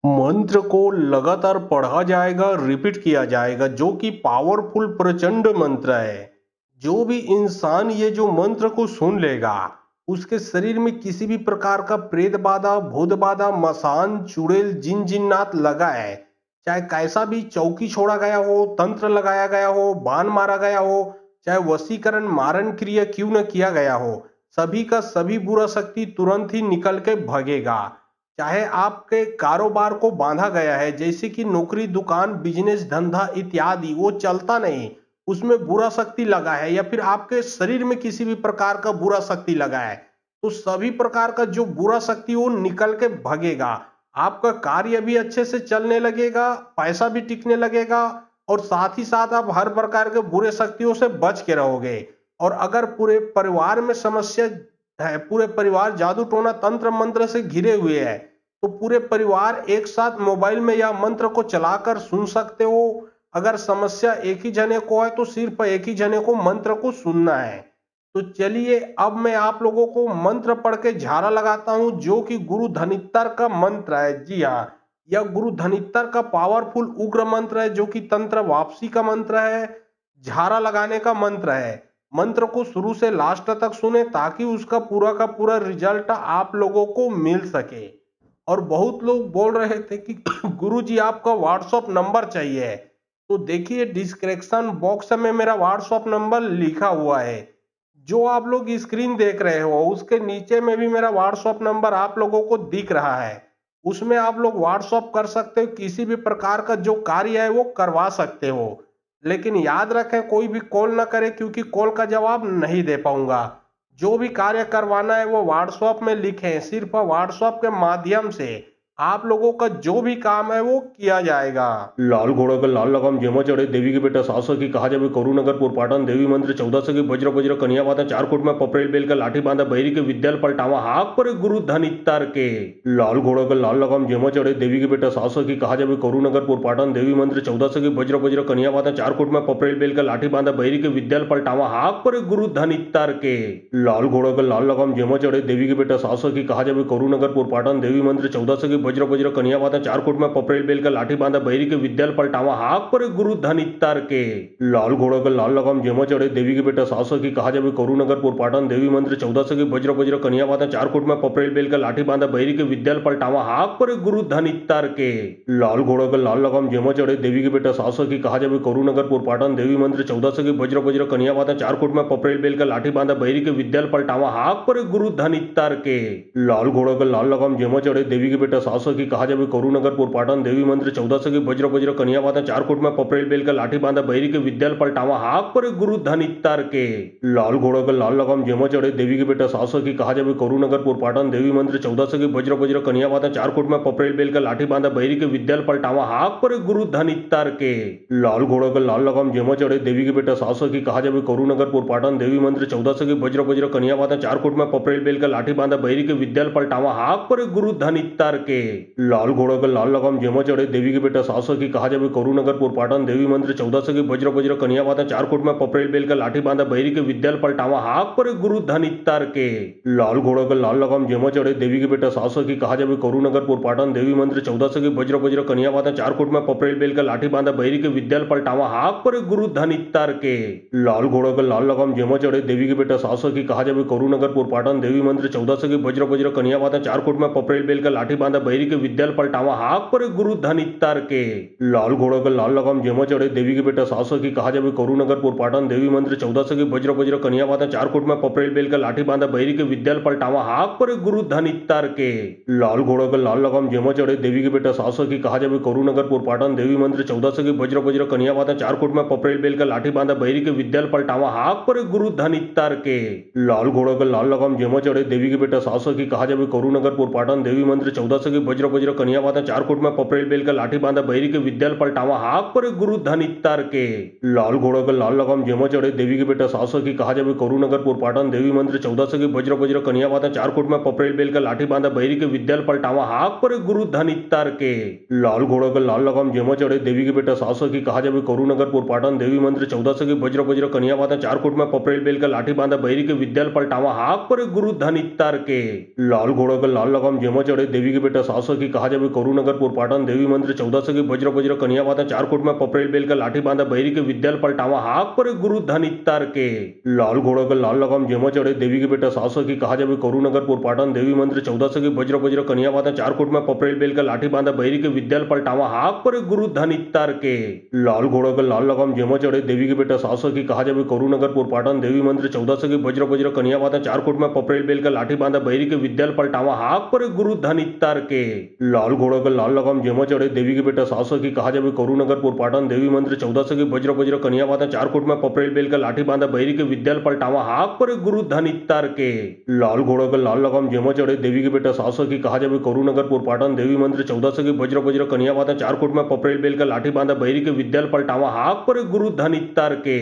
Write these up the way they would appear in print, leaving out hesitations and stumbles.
मंत्र को लगातार पढ़ा जाएगा, रिपीट किया जाएगा, जो कि पावरफुल प्रचंड मंत्र है। जो भी इंसान ये जो मंत्र को सुन लेगा, उसके शरीर में किसी भी प्रकार का प्रेत बाधा, भूत बाधा, मसान, चुड़ैल, जिन जिन्नात लगा है, चाहे कैसा भी चौकी छोड़ा गया हो, तंत्र लगाया गया हो, बाण मारा गया हो, चाहे वशीकरण मारण क्रिया क्यों न किया गया हो, सभी का सभी बुरा शक्ति तुरंत ही निकल के भगेगा। चाहे आपके कारोबार को बांधा गया है, जैसे कि नौकरी, दुकान, बिजनेस, धंधा इत्यादि, वो चलता नहीं, उसमें बुरा शक्ति लगा है, या फिर आपके शरीर में किसी भी प्रकार का बुरा शक्ति लगा है, तो सभी प्रकार का जो बुरा शक्ति वो निकल के भगेगा। आपका कार्य भी अच्छे से चलने लगेगा, पैसा भी टिकने लगेगा, और साथ ही साथ आप हर प्रकार के बुरे शक्तियों से बच के रहोगे। और अगर पूरे परिवार में समस्या है, पूरे परिवार जादू टोना तंत्र मंत्र से घिरे हुए है, तो पूरे परिवार एक साथ मोबाइल में या मंत्र को चलाकर सुन सकते हो। अगर समस्या एक ही जने को है, तो सिर्फ एक ही जने को मंत्र को सुनना है। तो चलिए, अब मैं आप लोगों को मंत्र पढ़ के झाड़ा लगाता हूं, जो कि गुरु धनित्तर का मंत्र है। जी हाँ, यह गुरु धनित्तर का पावरफुल उग्र मंत्र है, जो कि तंत्र वापसी का मंत्र है, झाड़ा लगाने का मंत्र है। मंत्र को शुरू से लास्ट तक सुने, ताकि उसका पूरा का पूरा रिजल्ट आप लोगों को मिल सके। और बहुत लोग बोल रहे थे कि गुरुजी आपका व्हाट्सएप नंबर चाहिए, तो देखिए डिस्क्रिप्शन बॉक्स में मेरा व्हाट्सएप नंबर लिखा हुआ है। जो आप लोग स्क्रीन देख रहे हो, उसके नीचे में भी मेरा व्हाट्सएप नंबर आप लोगों को दिख रहा है। उसमें आप लोग व्हाट्सएप कर सकते हो, किसी भी प्रकार का जो कार्य है वो करवा सकते हो। लेकिन याद रखें, कोई भी कॉल ना करे, क्योंकि कॉल का जवाब नहीं दे पाऊंगा। जो भी कार्य करवाना है वो व्हाट्सएप में लिखें, सिर्फ व्हाट्सएप के माध्यम से आप लोगों का जो भी काम है वो किया जाएगा। लाल घोड़ा का लाल लगाम जेमा चढ़े, देवी के बेटा 700 की कहा जावे, करुनगर पुरपाटन, देवी मंत्र 1400 की, वज्र वज्र कन्या बाधा, चार कोट में पपरेल बेल का लाठी बांधा, बहरी के विद्याल पलटावा, हाक पर गुरु धन इत्तार के। लाल घोड़ा का लाल लगाम जेमा चढ़े, देवी के बेटा 700 की कहा जावे, करुनगर पुरपाटन, देवी मंत्र 1400 की, वज्र वज्र कन्या बाधा, चार कोट में पपरेल बेल का लाठी बांधा, बहरी के विद्याल पलटावा, हाक पर गुरु धन इत्तार के। लाल घोड़ा का लाल लगाम जेमा चढ़े, देवी के बेटा 700 की कहा जावे, करुनगर पुरपाटन, देवी मंत्र 1400 की, वज्र वज्र कन्या बाधा, चार कोट में पपरेल बेल का लाठी बांधा, बहरी के विद्याल पलटावा, हाक पर गुरु धन इत्तार के। लाल घोड़ा का लाल लगाम जेमा चढ़े, देवी के बेटा 700 की कहा जावे, करुनगर पुरपाटन, देवी मंत्र 1400 की, वज्र वज्र कन्या बाधा, चार कोट में पपरेल बेल का लाठी बांधा, बहरी के विद्याल पलटावा, हाक पर गुरु धन इत्तार के। लाल घोड़ा का लाल लगाम जेमा चढ़े, देवी के बेटा 700 की कहा जावे, करुनगर पुरपाटन, देवी मंत्र 1400 की, वज्र वज्र कन्या बाधा, चार कोट में पपरेल बेल का लाठी बांधा, बहरी के विद्याल पलटावा, हाक पर गुरु धन इत्तार के। लाल घोड़ा का लाल लगाम जेमा चढ़े, देवी के बेटा 700 की कहा जावे, करुनगर पुरपाटन, देवी मंत्र 1400 की, वज्र वज्र कन्या बाधा, चार कोट में पपरेल बेल का लाठी बांधा, बहरी के विद्याल पलटावा, हाक पर गुरु धन इत्तार के। लाल घोड़ा का लाल लगाम जेमा चढ़े, देवी के बेटा 700 की कहा जावे, करुनगर पुरपाटन, देवी मंत्र 1400 की, वज्र वज्र कन्या बाधा, चार कोट में पपरेल बेल का लाठी बांधा, बहरी के विद्याल पलटावा, हाक पर गुरु धन इत्तार के। लाल घोड़ा का लाल लगाम जेमा चढ़े, देवी के बेटा 700 की कहा जावे, करुनगर पुरपाटन, देवी मंत्र 1400 की, वज्र वज्र कन्या बाधा, चार कोट में पपरेल बेल का लाठी बांधा, बहरी के विद्याल पलटावा, हाक पर गुरु धन इत्तार के। लाल घोड़ा का लाल लगाम जेमा चढ़े, देवी के बेटा 700 की कहा जावे, करुनगर पुरपाटन, देवी मंत्र 1400 की, वज्र वज्र कन्या बाधा, चार कोट में पपरेल बेल का लाठी बांधा, बहरी के विद्याल पलटावा, हाक पर गुरु धन इत्तार के। लाल घोड़ा का लाल लगाम जेमा चढ़े, देवी के बेटा 700 की कहा जावे, करुनगर पुरपाटन, देवी मंत्र 1400 की, वज्र वज्र कन्या बाधा, चार कोट में पपरेल बेल का लाठी बांधा, बहरी के विद्याल पलटावा, हाक पर गुरु धन इत्तार के। लाल घोड़ा का लाल लगाम जेमा चढ़े, देवी के बेटा 700 की कहा जावे, करुनगर पुरपाटन, देवी मंत्र 1400 की, वज्र वज्र कन्या बाधा, चार कोट में पपरेल बेल का लाठी बांधा, बहरी के विद्याल पलटावा, हाक पर गुरु धन इत्तार के। लाल घोड़ा का लाल लगाम जेमा चढ़े, देवी के बेटा 700 की कहा जावे, करुनगर पुरपाटन, देवी मंत्र 1400 की, वज्र वज्र कन्या बाधा, चार कोट में पपरेल बेल का लाठी बांधा, बहरी के विद्याल पलटावा, हाक पर गुरु धन इत्तार के। लाल घोड़ा का लाल लगाम जेमा चढ़े, देवी के बेटा 700 की कहा जावे, करुनगर पुरपाटन, देवी मंत्र 1400 की, वज्र वज्र कन्या बाधा, चार कोट में पपरेल बेल का लाठी बांधा, बहरी के विद्याल पलटावा, हाक पर गुरु धन इत्तार के। लाल घोड़ा का लाल लगाम जेमा चढ़े, देवी के बेटा 700 की कहा जावे, करुनगर पुरपाटन, देवी मंत्र 1400 की, वज्र वज्र कन्या बाधा, चार कोट में पपरेल बेल का लाठी बांधा, बहरी के विद्याल पलटावा, हाक पर गुरु धन इत्तार के। लाल घोड़ा का लाल लगाम जेमा चढ़े, देवी के बेटा 700 की कहा जावे, करुनगर पुरपाटन, देवी मंत्र 1400 की, वज्र वज्र कन्या बाधा, चार कोट में पपरेल बेल का लाठी बांधा, बहरी के विद्याल पलटावा, हाक पर गुरु धन इत्तार के। लाल घोड़ा का लाल लगाम जेमा चढ़े, देवी के बेटा 700 की कहा जावे, करुनगर पुरपाटन, देवी मंत्र 1400 की, वज्र वज्र कन्या बाधा, चार कोट में पपरेल बेल का लाठी बांधा, बहरी के विद्याल पलटावा, हाक पर गुरु धन इत्तार के। लाल घोड़ा का लाल लगाम जेमा चढ़े, देवी के बेटा 700 की कहा जावे करुनगरपुर पाटन देवी मंदिर 1400 की वज्र वज्र कन्या वाता 4 कोट में पपरेल बेल का लाठी बांधा बहिरी के विद्याल पलटावा हाक पर गुरु धन इत्तार के लाल घोड़ा का लाल लगाम जेमा चढ़े देवी के बेटा 700 की कहा जावे करुनगरपुर पाटन देवी मंदिर 1400 की वज्र वज्र कन्या वाता 4 कोट में पपरेल बेल का लाठी बांधा बहिरी के विद्याल पलटावा हाक पर गुरु धन इत्तार के लाल घोड़ा का लाल लगाम जेमा चढ़े देवी के बेटा 700 की कहा जावे करुनगरपुर पाटन देवी मंदिर 1400 की वज्र वज्र कन्या वाता 4 कोट में पपरेल बेल का लाठी बांधा बहिरी के विद्याल पलटावा हाक पर गुरु धन इत्तार के लाल घोड़ा का लाल लगाम जेमा चढ़े देवी के बेटा 700 की कहा जावे करुनगरपुर पाटन देवी मंदिर 1400 की वज्र वज्र कन्या वाता 4 कोट में पपरेल बेल का लाठी बांधा बहिरी के विद्याल पलटावा हाक पर गुरु धन इत्तार के लाल घोड़ा का लाल लगाम जेमा चढ़े देवी के बेटा 700 की कहा जावे करुनगरपुर पाटन देवी मंदिर 1400 की वज्र वज्र कन्या वाता 4 कोट में पपरेल बेल का लाठी बांधा बहिरी के विद्याल पलटावा हाक पर गुरु धन इत्तार के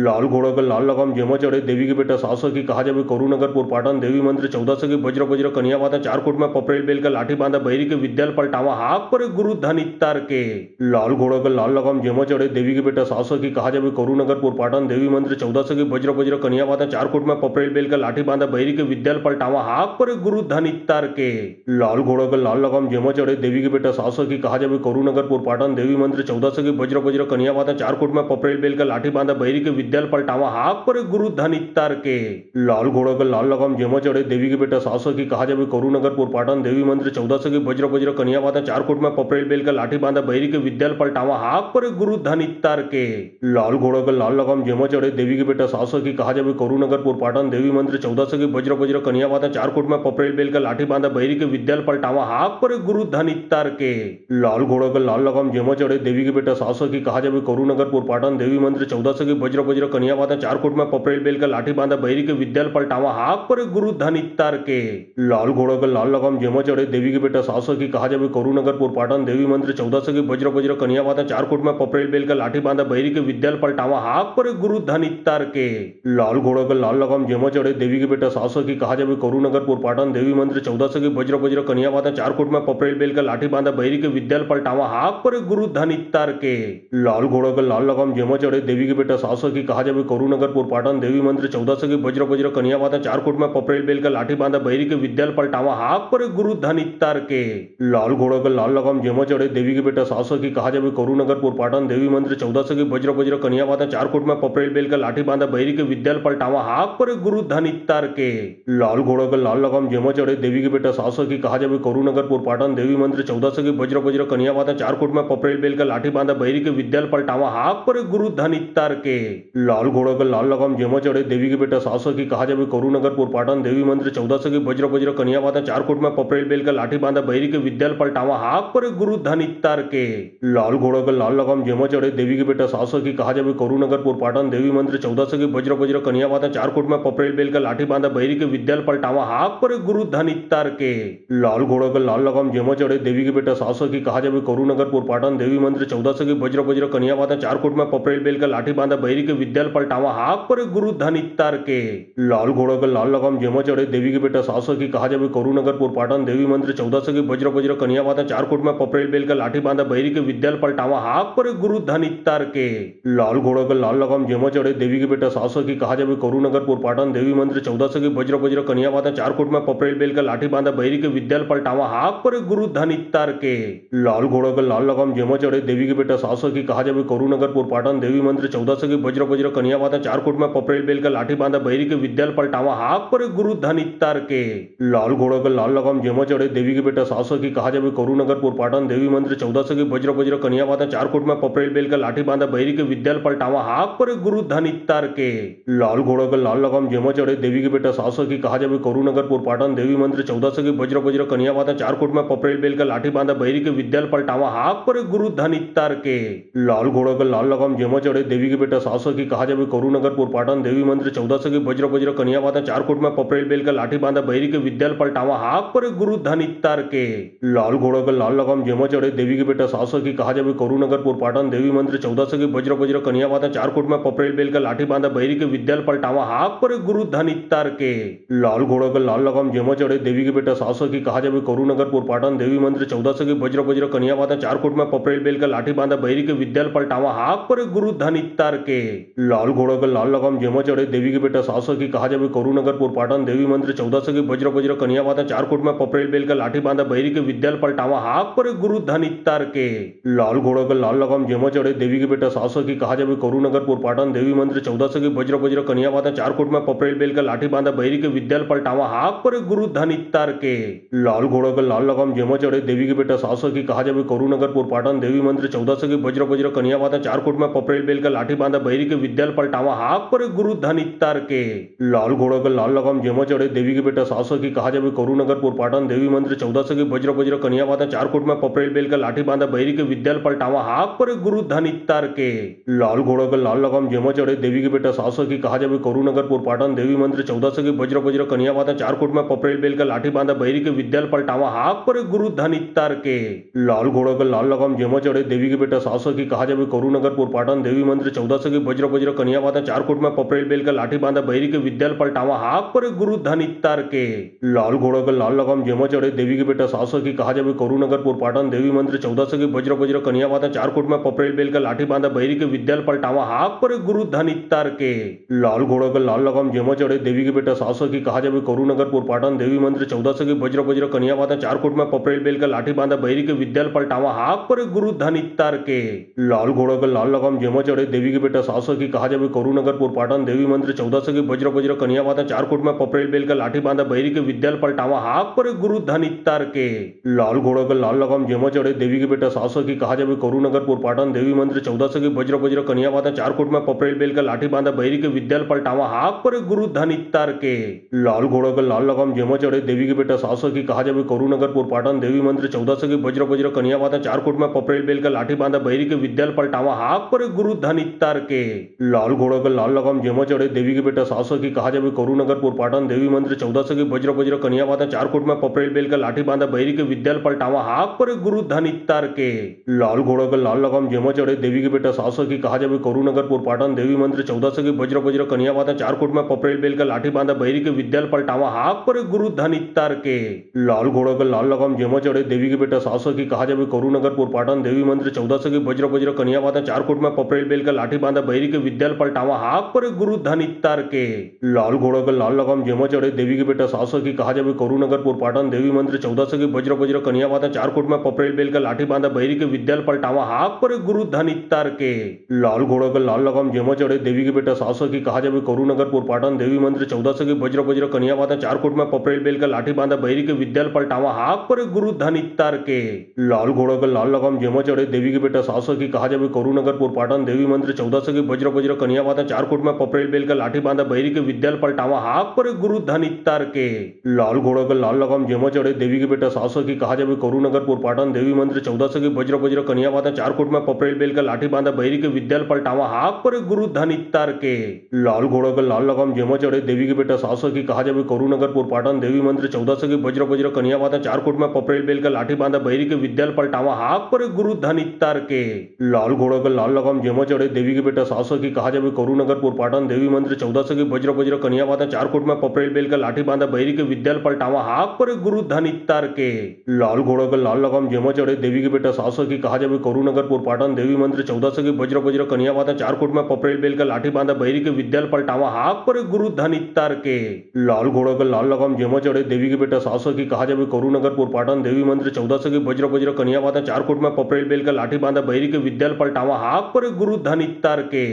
लाल घोड़ा का लाल लगाम जेमा चढ़े देवी के बेटा 700 की कहा जावे करुनगरपुर पाटन देवी मंदिर 1400 की वज्र वज्र कन्या वाता 4 कोट में पपरेल बेल का लाठी बांधा बहिरी के विद्याल पलटावा हाक पर गुरु धन इत्तार के लाल घोड़ा का लाल लगाम जेमा चढ़े देवी के बेटा 700 की कहा जावे करुनगरपुर पाटन देवी मंदिर 1400 की वज्र वज्र कन्या वाता 4 कोट में पपरेल बेल का लाठी बांधा बहिरी के विद्याल पलटावा हाक पर गुरु धन इत्तार के लाल घोड़ा का लाल लगाम जेमा चढ़े देवी के बेटा 700 की कहा जावे करुनगरपुर पाटन देवी मंदिर 1400 की वज्र वज्र कन्या वाता 4 कोट में पपरेल बेल का लाठी बांधा बहिरी के विद्याल पलटावा हाक पर गुरु धन इत्तार के लाल घोड़ा का लाल लगाम जेमा चढ़े देवी के बेटा 700 की कहा जावे करुनगरपुर पाटन देवी मंदिर 1400 की वज्र वज्र कन्या वाता 4 कोट में पपरेल बेल का लाठी बांधा बहिरी के विद्याल पलटावा हाक पर गुरु धन इत्तार के लाल घोड़ा का लाल लगाम जेमा चढ़े देवी के बेटा 700 की कहा जावे करुनगरपुर पाटन देवी मंदिर 1400 की वज्र वज्र कन्या वाता 4 कोट में पपरेल बेल का लाठी बांधा बहिरी के विद्याल पलटावा हाक पर गुरु धन इत्तार के लाल घोड़ा का लाल लगाम जेमा चढ़े देवी के बेटा 700 की कहा जावे करुनगरपुर पाटन देवी मंदिर 1400 की वज्र वज्र कन्या वाता 4 कोट में पपरेल बेल का लाठी बांधा बहिरी के विद्याल पलटावा हाक पर गुरु धन इत्तार के लाल घोड़ा का लाल लगाम जेमा चढ़े देवी के बेटा 700 की कहा जावे करुनगरपुर पाटन देवी मंदिर 1400 की वज्र वज्र कन्या वाता 4 कोट में पपरेल बेल का लाठी बांधा बहिरी के विद्याल पलटावा हाक पर गुरु धन इत्तार के लाल घोड़ा का लाल लगाम जेमा चढ़े देवी के बेटा 700 की कहा जावे करुनगरपुर पाटन देवी मंदिर 1400 की वज्र वज्र कन्या वाता 4 कोट में पपरेल बेल का लाठी बांधा बहिरी के विद्याल पलटावा हाक पर गुरु धन इत्तार के लाल घोड़ा का लाल लगाम जेमा चढ़े देवी के बेटा 700 की कहा जावे करुनगरपुर पाटन देवी मंदिर 1400 की वज्र वज्र कन्या वाता 4 कोट में पपरेल बेल का लाठी बांधा बहिरी के विद्याल पलटावा हाक पर गुरु धन इत्तार के लाल घोड़ा का लाल लगाम जेमा चढ़े देवी के बेटा 700 की कहा जावे करुनगरपुर पाटन देवी मंदिर 1400 की वज्र वज्र कन्या वाता 4 कोट में पपरेल बेल का लाठी बांधा बहिरी के विद्याल पलटावा हाक पर गुरु धन इत्तार के लाल घोड़ा का लाल लगाम जेमा चढ़े देवी के बेटा 700 की कहा जावे करुनगरपुर पाटन देवी मंदिर 1400 की वज्र वज्र कन्या वाता 4 कोट में पपरेल बेल का लाठी बांधा बहिरी के विद्याल पलटावा हाक पर गुरु धन इत्तार के लाल घोड़ा का लाल लगाम जेमा चढ़े देवी के बेटा 700 की कहा जावे करुनगरपुर पाटन देवी मंदिर 1400 की वज्र वज्र कन्या वाता 4 कोट में पपरेल बेल का लाठी बांधा बहिरी के विद्याल पलटावा हाक पर गुरु धन इत्तार के लाल घोड़ा का लाल लगाम जेमा चढ़े देवी के बेटा 700 की कहा जावे करुनगरपुर पाटन देवी मंदिर 1400 की वज्र वज्र कन्या वाता 4 कोट में पपरेल बेल का लाठी बांधा बहिरी के विद्याल पलटावा हाक पर गुरु धन इत्तार के लाल घोड़ा का लाल लगाम जेमा चढ़े देवी के बेटा 700 की कहा जावे करुनगरपुर पाटन देवी मंदिर 1400 की वज्र वज्र कन्या वाता 4 कोट में पपरेल बेल का लाठी बांधा बहिरी के विद्याल पलटावा हाक पर गुरु धन इत्तार के लाल घोड़ा का लाल लगाम जेमा चढ़े देवी के बेटा 700 की कहा जावे करुनगरपुर पाटन देवी मंदिर 1400 की वज्र वज्र कन्या वाता 4 कोट में पपरेल बेल का लाठी बांधा बहिरी के विद्याल पलटावा हाक पर गुरु धन इत्तार के लाल घोड़ा का लाल लगाम जेमा चढ़े देवी के बेटा 700 की कहा जावे करुनगरपुर पाटन देवी मंदिर 1400 की वज्र वज्र कन्या वाता 4 कोट में पपरेल बेल का लाठी बांधा बहिरी के विद्याल पलटावा हाक पर गुरु धन इत्तार के लाल घोड़ा का लाल लगाम जेमा चढ़े देवी के बेटा 700 की कहा जावे करुनगरपुर पाटन देवी मंदिर 1400 की वज्र वज्र कन्या वाता 4 कोट में पपरेल बेल का लाठी बांधा बहिरी के विद्याल पलटावा हाक पर गुरु धन इत्तार के लाल घोड़ा का लाल लगाम जेमा चढ़े देवी के बेटा 700 की कहा जावे करुनगरपुर पाटन देवी मंदिर 1400 की वज्र वज्र कन्या वाता 4 कोट में पपरेल बेल का लाठी बांधा बहिरी के विद्याल पलटावा हाक पर गुरु धन इत्तार के लाल घोड़ा का लाल लगाम जेमा चढ़े देवी के बेटा 700 की कहा जावे करुनगरपुर पाटन देवी मंदिर 1400 की वज्र वज्र कन्या वाता 4 कोट में पपरेल बेल का लाठी बांधा बहिरी के विद्याल पलटावा हाक पर गुरु धन इत्तार के लाल घोड़ा का लाल लगाम जेमा चढ़े देवी के बेटा 700 की कहा जावे करुनगरपुर पाटन देवी मंदिर 1400 की वज्र वज्र कन्या वाता 4 कोट में पपरेल बेल का लाठी बांधा बहिरी के विद्याल पलटावा हाक पर गुरु धन इत्तार के लाल घोड़ा का लाल लगाम जेमा चढ़े देवी के बेटा 700 की कहा जावे करुनगरपुर पाटन देवी मंदिर 1400 की वज्र वज्र कन्या वाता 4 कोट में पपरेल बेल का लाठी बांधा बहिरी के विद्याल पलटावा हाक पर गुरु धन इत्तार के लाल घोड़ा का लाल लगाम जेमा चढ़े देवी के बेटा 700 की कहा जावे करुनगरपुर पाटन देवी मंदिर 1400 की वज्र वज्र कन्या वाता 4 कोट में पपरेल बेल का लाठी बांधा बहिरी के विद्याल पलटावा हाक पर गुरु धन इत्तार के लाल घोड़ा का लाल लगाम जेमा चढ़े देवी के बेटा 700 की कहा जावे करुनगरपुर पाटन देवी मंदिर 1400 की वज्र वज्र कन्या वाता 4 कोट में पपरेल बेल का लाठी बांधा बांधा बहिरी के विद्याल पलटावा हाक पर गुरु धन इत्तार के लाल घोड़ा का लाल लगाम जेमा चढ़े देवी के बेटा 700 की कहा जावे करुनगर पुरपाटन देवी मंदिर 1400 की वज्र वज्र कन्या बाधा 4 कोट में पपरेल बेल का लाठी बांधा बहिरी के विद्याल पलटावा हाक पर गुरु धन इत्तार के लाल घोड़ा का लाल लगाम जेमा चढ़े देवी के बेटा 700 की कहा जावे करुनगर पुरपाटन देवी मंदिर 1400 की वज्र वज्र कन्या बाधा 4 कोट में पपरेल बेल का लाठी बांधा बहिरी के विद्याल पलटावा हाक पर गुरु धन इत्तार के लाल घोड़ा का लाल लगाम जेमा चढ़े देवी के बेटा 700 की कहा जावे करुनगर पुरपाटन देवी मंदिर 1400 की वज्र वज्र कन्या बाधा 4 कोट में पपरेल बेल का लाठी बांधा बहिरी के विद्याल पलटावा हाक पर गुरु धन इत्तार के लाल घोड़ा का लाल लगाम जेमा चढ़े देवी के बेटा 700 की कहा जावे करुनगर पुरपाटन देवी मंदिर 1400 की वज्र वज्र कन्या बाधा 4 कोट में पपरेल बेल का लाठी बांधा बहिरी के विद्याल पलटावा हाक पर गुरु धन इत्तार के लाल घोड़ा का लाल लगाम जेमा चढ़े देवी के बेटा 700 की कहा जावे करुनगर पुरपाटन देवी मंदिर 1400 की वज्र वज्र कन्या बाधा 4 कोट में पपरेल बेल का लाठी बांधा बहिरी के विद्याल पलटावा हाक पर गुरु धन इत्तार के लाल घोड़ा का लाल लगाम जेमा चढ़े देवी के बेटा 700 की कहा जावे करुनगर पुरपाटन देवी मंदिर 1400 की वज्र वज्र कन्या बाधा 4 कोट में पपरेल बेल का लाठी बांधा बहिरी के विद्याल पलटावा हाक पर गुरु धन इत्तार के लाल घोड़ा का लाल लगाम जेमा चढ़े देवी के बेटा 700 की कहा जावे करुनगर पुरपाटन देवी मंदिर 1400 की वज्र वज्र कन्या बाधा 4 कोट में पपरेल बेल का लाठी बांधा बहिरी के विद्याल पलटावा हाक पर गुरु धन इत्तार के लाल घोड़ा का लाल लगाम जेमा चढ़े देवी के बेटा 700 की कहा जावे करुनगर पुरपाटन देवी मंदिर 1400 की वज्र वज्र कन्या बाधा 4 कोट में पपरेल बेल का लाठी बांधा बहिरी के विद्याल पलटावा हाक पर गुरु धन इत्तार के लाल घोड़ा का लाल लगाम जेमा चढ़े देवी के बेटा 700 की कहा जावे करुनगर पुरपाटन देवी मंदिर 1400 की वज्र वज्र कन्या बाधा 4 कोट में पपरेल बेल का लाठी बांधा बहिरी के विद्याल पलटावा हाक पर गुरु धन इत्तार के लाल घोड़ा का लाल लगाम जेमा चढ़े देवी के बेटा 700 की कहा जावे करुनगर पुरपाटन देवी मंदिर 1400 की वज्र वज्र कन्या बाधा 4 कोट में पपरेल बेल का लाठी बांधा बहिरी के विद्याल पलटावा हाक पर गुरु धन इत्तार के लाल घोड़ा का लाल लगाम जेमा चढ़े देवी के बेटा 700 की कहा जावे करुनगर पुरपाटन देवी मंदिर 1400 की वज्र वज्र कन्या बाधा 4 कोट में पपरेल बेल का लाठी बांधा बहिरी के विद्याल पलटावा हाक पर गुरु धन इत्तार के लाल घोड़ा का लाल लगाम जेमा चढ़े देवी के बेटा 700 की कहा जावे करुनगर पुरपाटन देवी मंदिर 1400 की वज्र वज्र कन्या बाधा 4 कोट में पपरेल बेल का लाठी बांधा बहिरी के विद्याल पलटावा हाक पर गुरु धन इत्तार के लाल घोड़ा का लाल लगाम जेमा चढ़े देवी के बेटा 700 की कहा जावे करुनगर पुरपाटन देवी मंदिर 1400 की वज्र वज्र कन्या बाधा 4 कोट में पपरेल बेल का लाठी बांधा बहिरी के विद्याल पलटावा हाक पर गुरु धन इत्तार के लाल घोड़ा का लाल लगाम जेमा चढ़े देवी के बेटा 700 की कहा जावे करुनगर पुरपाटन देवी मंदिर 1400 की वज्र वज्र कन्या बाधा 4 कोट में पपरेल बेल का लाठी बांधा बहिरी के विद्याल पलटावा हाक पर गुरु धन इत्तार के लाल घोड़ा का लाल लगाम जेमा चढ़े देवी के बेटा 700 की कहा जावे करुनगर पुरपाटन देवी मंदिर 1400 की वज्र वज्र कन्या बाधा 4 कोट में पपरेल बेल का लाठी बांधा बहिरी के विद्याल पलटावा हाक पर गुरु धन इत्तार के लाल घोड़ा का लाल लगाम जेमा चढ़े देवी के बेटा 700 की कहा जावे करुनगर पुरपाटन देवी मंदिर 1400 की वज्र वज्र कन्या बाधा 4 कोट में पपरेल बेल का लाठी बांधा बहिरी के विद्याल पलटावा हाक पर गुरु धन इत्तार के लाल घोड़ा का लाल लगाम जेमा चढ़े देवी के बेटा 700 की कहा जावे करुनगर पुरपाटन देवी मंदिर 1400 की वज्र वज्र कन्या बाधा 4 कोट में पपरेल बेल का लाठी बांधा बहिरी के विद्याल पलटावा हाक पर गुरु धन इत्तार के लाल घोड़ा का लाल लगाम जेमा चढ़े देवी के बेटा 700 की कहा जावे करुनगर पुरपाटन देवी मंदिर 1400 की वज्र वज्र कन्या बाधा 4 कोट में पपरेल बेल का लाठी बांधा बहिरी के विद्याल पलटावा हाक पर गुरु धन इत्तार के लाल घोड़ा का लाल लगाम जेमा चढ़े देवी के बेटा 700 की कहा जावे करुनगर पुरपाटन देवी मंदिर 1400 की वज्र वज्र कन्या बाधा 4 कोट में पपरेल बेल का लाठी बांधा बहिरी के विद्याल पलटावा हाक पर गुरु धन इत्तार के लाल घोड़ा का लाल लगाम जेमा चढ़े देवी के बेटा 700 की कहा जावे करुनगर पुरपाटन देवी मंदिर 1400 की वज्र वज्र कन्या बाधा 4 कोट में पपरेल बेल का लाठी बांधा बहिरी के विद्याल पलटावा हाक पर गुरु धन इत्तार के लाल घोड़ा का लाल लगाम जेमा चढ़े देवी के बेटा 700 की कहा जावे करुनगर पुरपाटन देवी मंदिर 1400 की वज्र वज्र कन्या बाधा 4 कोट में पपरेल बेल का लाठी बांधा बहिरी के विद्याल पलटावा हाक पर गुरु धन इत्तार के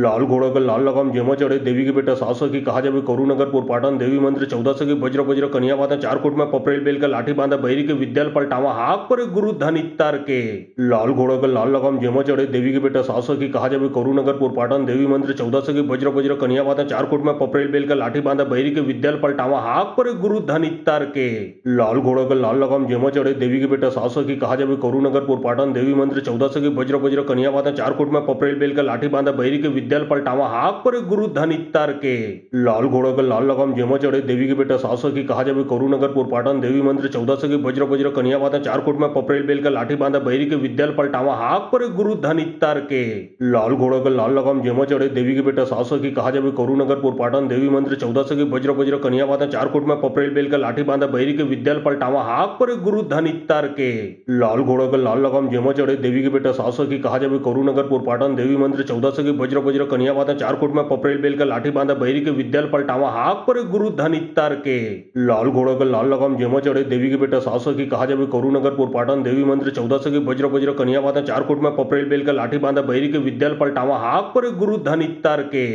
लाल घोड़ा का लाल लगाम जेमा चढ़े देवी के बेटा 700 की कहा जावे करुनगर पुरपाटन देवी मंदिर 1400 की वज्र वज्र कन्या बाधा 4 कोट में पपरेल बेल का लाठी बांधा बहिरी के विद्याल पलटावा हाक पर गुरु धन इत्तार के लाल घोड़ा का लाल लगाम जेमा चढ़े देवी के बेटा 700 की कहा जावे करुनगर पुरपाटन देवी मंदिर 1400 की वज्र वज्र कन्या बाधा 4 कोट में पपरेल बेल का लाठी बांधा बहिरी के विद्याल पलटावा हाक पर गुरु धन इत्तार के लाल घोड़ा का लाल लगाम जेमा चढ़े देवी के बेटा 700 की कहा जावे करुनगर पुरपाटन देवी मंदिर 1400 की वज्र वज्र कन्या बाधा 4 कोट में पपरेल बेल का लाठी बांधा बहिरी के विद्याल पलटावा हाक पर गुरु धन इत्तार के लाल घोड़ा का लाल लगाम जेमा चढ़े देवी के बेटा 700 की कहा जावे करुनगर पुरपाटन देवी मंदिर 1400 की वज्र वज्र कन्या बाधा 4 कोट में पपरेल बेल का लाठी बांधा बहिरी के विद्याल पलटावा हाक पर गुरु धन इत्तार के लाल घोड़ा का लाल लगाम जेमा चढ़े देवी के बेटा 700 की कहा जावे करुनगर पुरपाटन देवी मंदिर 1400 की वज्र वज्र कन्या बाधा 4 कोट में पपरेल बेल का लाठी बांधा बहिरी के विद्याल पलटावा हाक पर गुरु धन इत्तार के लाल घोड़ा का लाल लगाम जेमा चढ़े देवी के बेटा 700 की कहा जावे करुनगर पुरपाटन देवी मंदिर 1400 की वज्र वज्र कन्या बाधा 4 कोट में पपरेल बेल का लाठी बांधा बहिरी के विद्याल पलटावा हाक पर गुरु धन इत्तार के लाल घोड़ा का लाल लगाम जेमा चढ़े देवी के की बेटा 700 की कहा जावे करुनगरपुर पाटन देवी मंदिर 1400 की वज्र वज्र कन्या वाता 4 कोट में पपरेल बेल का लाठी बांधा बहरी के विद्याल पलटावा हाक पर गुरु धन इत्तार के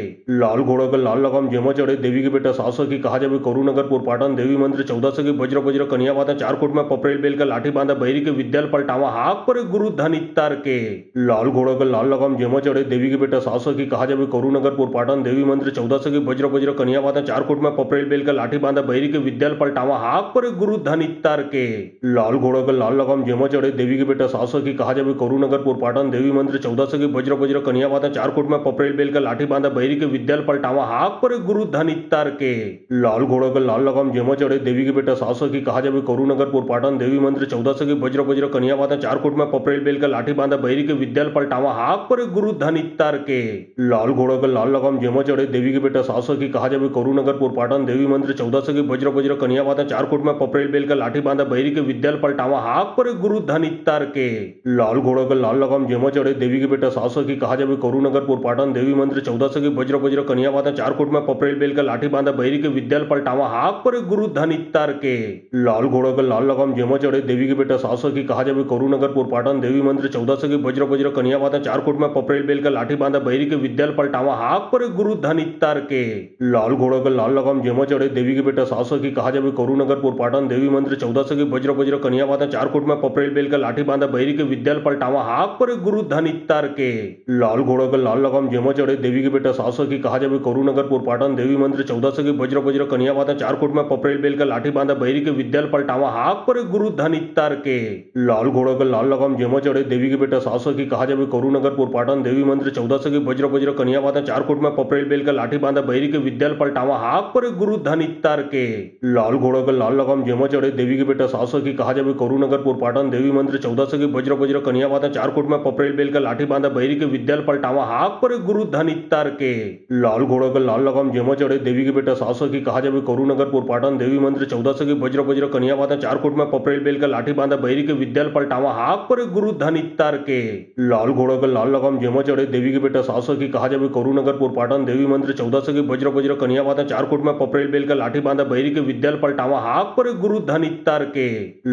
लाल घोड़ा का लाल लगाम जेमा चढ़े देवी की बेटा 700 की कहा जावे करुनगरपुर पाटन देवी मंदिर 1400 की वज्र वज्र कन्या वाता 4 कोट में पपरेल बेल का लाठी बांधा बहरी के विद्याल पलटावा हाक पर गुरु धन इत्तार के लाल घोड़ा का लाल लगाम जेमा चढ़े देवी की बेटा 700 की कहा जावे करुनगरपुर पाटन देवी मंदिर 1400 की वज्र वज्र कन्या वाता 4 कोट में पपरेल बेल का लाठी बांधा बहरी के विद्याल पलटावा हाक पर गुरु धन इत्तार के लाल घोड़ा का लाल लगाम जेमा चढ़े देवी की बेटा 700 की कहा जावे करुनगरपुर पाटन देवी मंदिर 1400 की वज्र वज्र कन्या वाता 4 कोट में पपरेल बेल का लाठी बांधा बहरी के विद्याल पलटावा हाक पर गुरु धन इत्तार के लाल घोड़ा का लाल लगाम जेमा चढ़े देवी की बेटा 700 की कहा जावे करुनगरपुर पाटन देवी मंदिर 1400 की वज्र वज्र कन्या वाता 4 कोट में पपरेल बेल का लाठी बांधा बहरी के विद्याल पलटावा हाक पर गुरु धन इत्तार के लाल घोड़ा का लाल लगाम जेमा चढ़े देवी की बेटा 700 की कहा जावे करुनगरपुर पाटन देवी मंदिर 1400 की वज्र वज्र कन्या वाता 4 कोट में पपरेल बेल का लाठी बांधा बहरी के विद्याल पलटावा हाक पर गुरु धन इत्तार के लाल घोड़ा का लाल लगाम जेमा चढ़े देवी की बेटा 700 की कहा जावे करुनगरपुर पाटन देवी मंदिर 1400 की वज्र वज्र कन्या वाता 4 कोट में पपरेल बेल का लाठी बांधा बहरी के विद्याल पलटावा हाक पर गुरु धन इत्तार के लाल घोड़ा का लाल लगाम जेमा चढ़े देवी की बेटा 700 की कहा जावे करुनगरपुर पाटन देवी मंदिर 1400 की वज्र वज्र कन्या वाता 4 कोट में पपरेल बेल का लाठी बांधा बहरी के विद्याल पलटावा हाक पर गुरु धन इत्तार के लाल घोड़ा का लाल लगाम जेमा चढ़े देवी की बेटा 700 की कहा जावे करुनगरपुर पाटन देवी मंदिर 1400 की वज्र वज्र कन्या वाता 4 कोट में पपरेल बेल का लाठी बांधा बहरी के विद्याल पलटावा हाक पर गुरु धन इत्तार के लाल घोड़ा का लाल लगाम जेमा चढ़े देवी की बेटा 700 की कहा जावे करुनगरपुर पाटन देवी मंदिर 1400 की वज्र वज्र कन्या वाता 4 कोट में पपरेल बेल का लाठी बांधा बहरी के विद्याल पलटावा हाक पर गुरु धन इत्तार के लाल घोड़ा का लाल लगाम जेमा चढ़े देवी की बेटा 700 की कहा जावे करुनगरपुर पाटन देवी मंदिर 1400 की वज्र वज्र कन्या वाता 4 कोट में पपरेल बेल का लाठी बांधा बहरी के विद्याल पलटावा हाक पर गुरु धन इत्तार के लाल घोड़ा का लाल लगाम जेमा चढ़े देवी की बेटा 700 की कहा जावे करुनगरपुर पाटन देवी मंदिर 1400 की वज्र वज्र कन्या वाता 4 कोट में पपरेल बेल का लाठी बांधा बहरी के विद्याल पलटावा हाक पर गुरु धन इत्तार के लाल घोड़ा का लाल लगाम जेमा चढ़े देवी की बेटा 700 की कहा जावे करुनगरपुर पाटन देवी मंदिर 1400 की वज्र वज्र कन्या वाता 4 कोट में पपरेल बेल का लाठी बांधा बहरी के विद्याल पलटावा हाक पर गुरु धन इत्तार के लाल घोड़ा का लाल लगाम जेमा चढ़े देवी की बेटा 700 की कहा जावे करुनगरपुर पाटन देवी मंदिर 1400 की वज्र वज्र कन्या वाता 4 कोट में पपरेल बेल का लाठी बांधा बहरी के विद्याल पलटावा हाक पर गुरु धन इत्तार के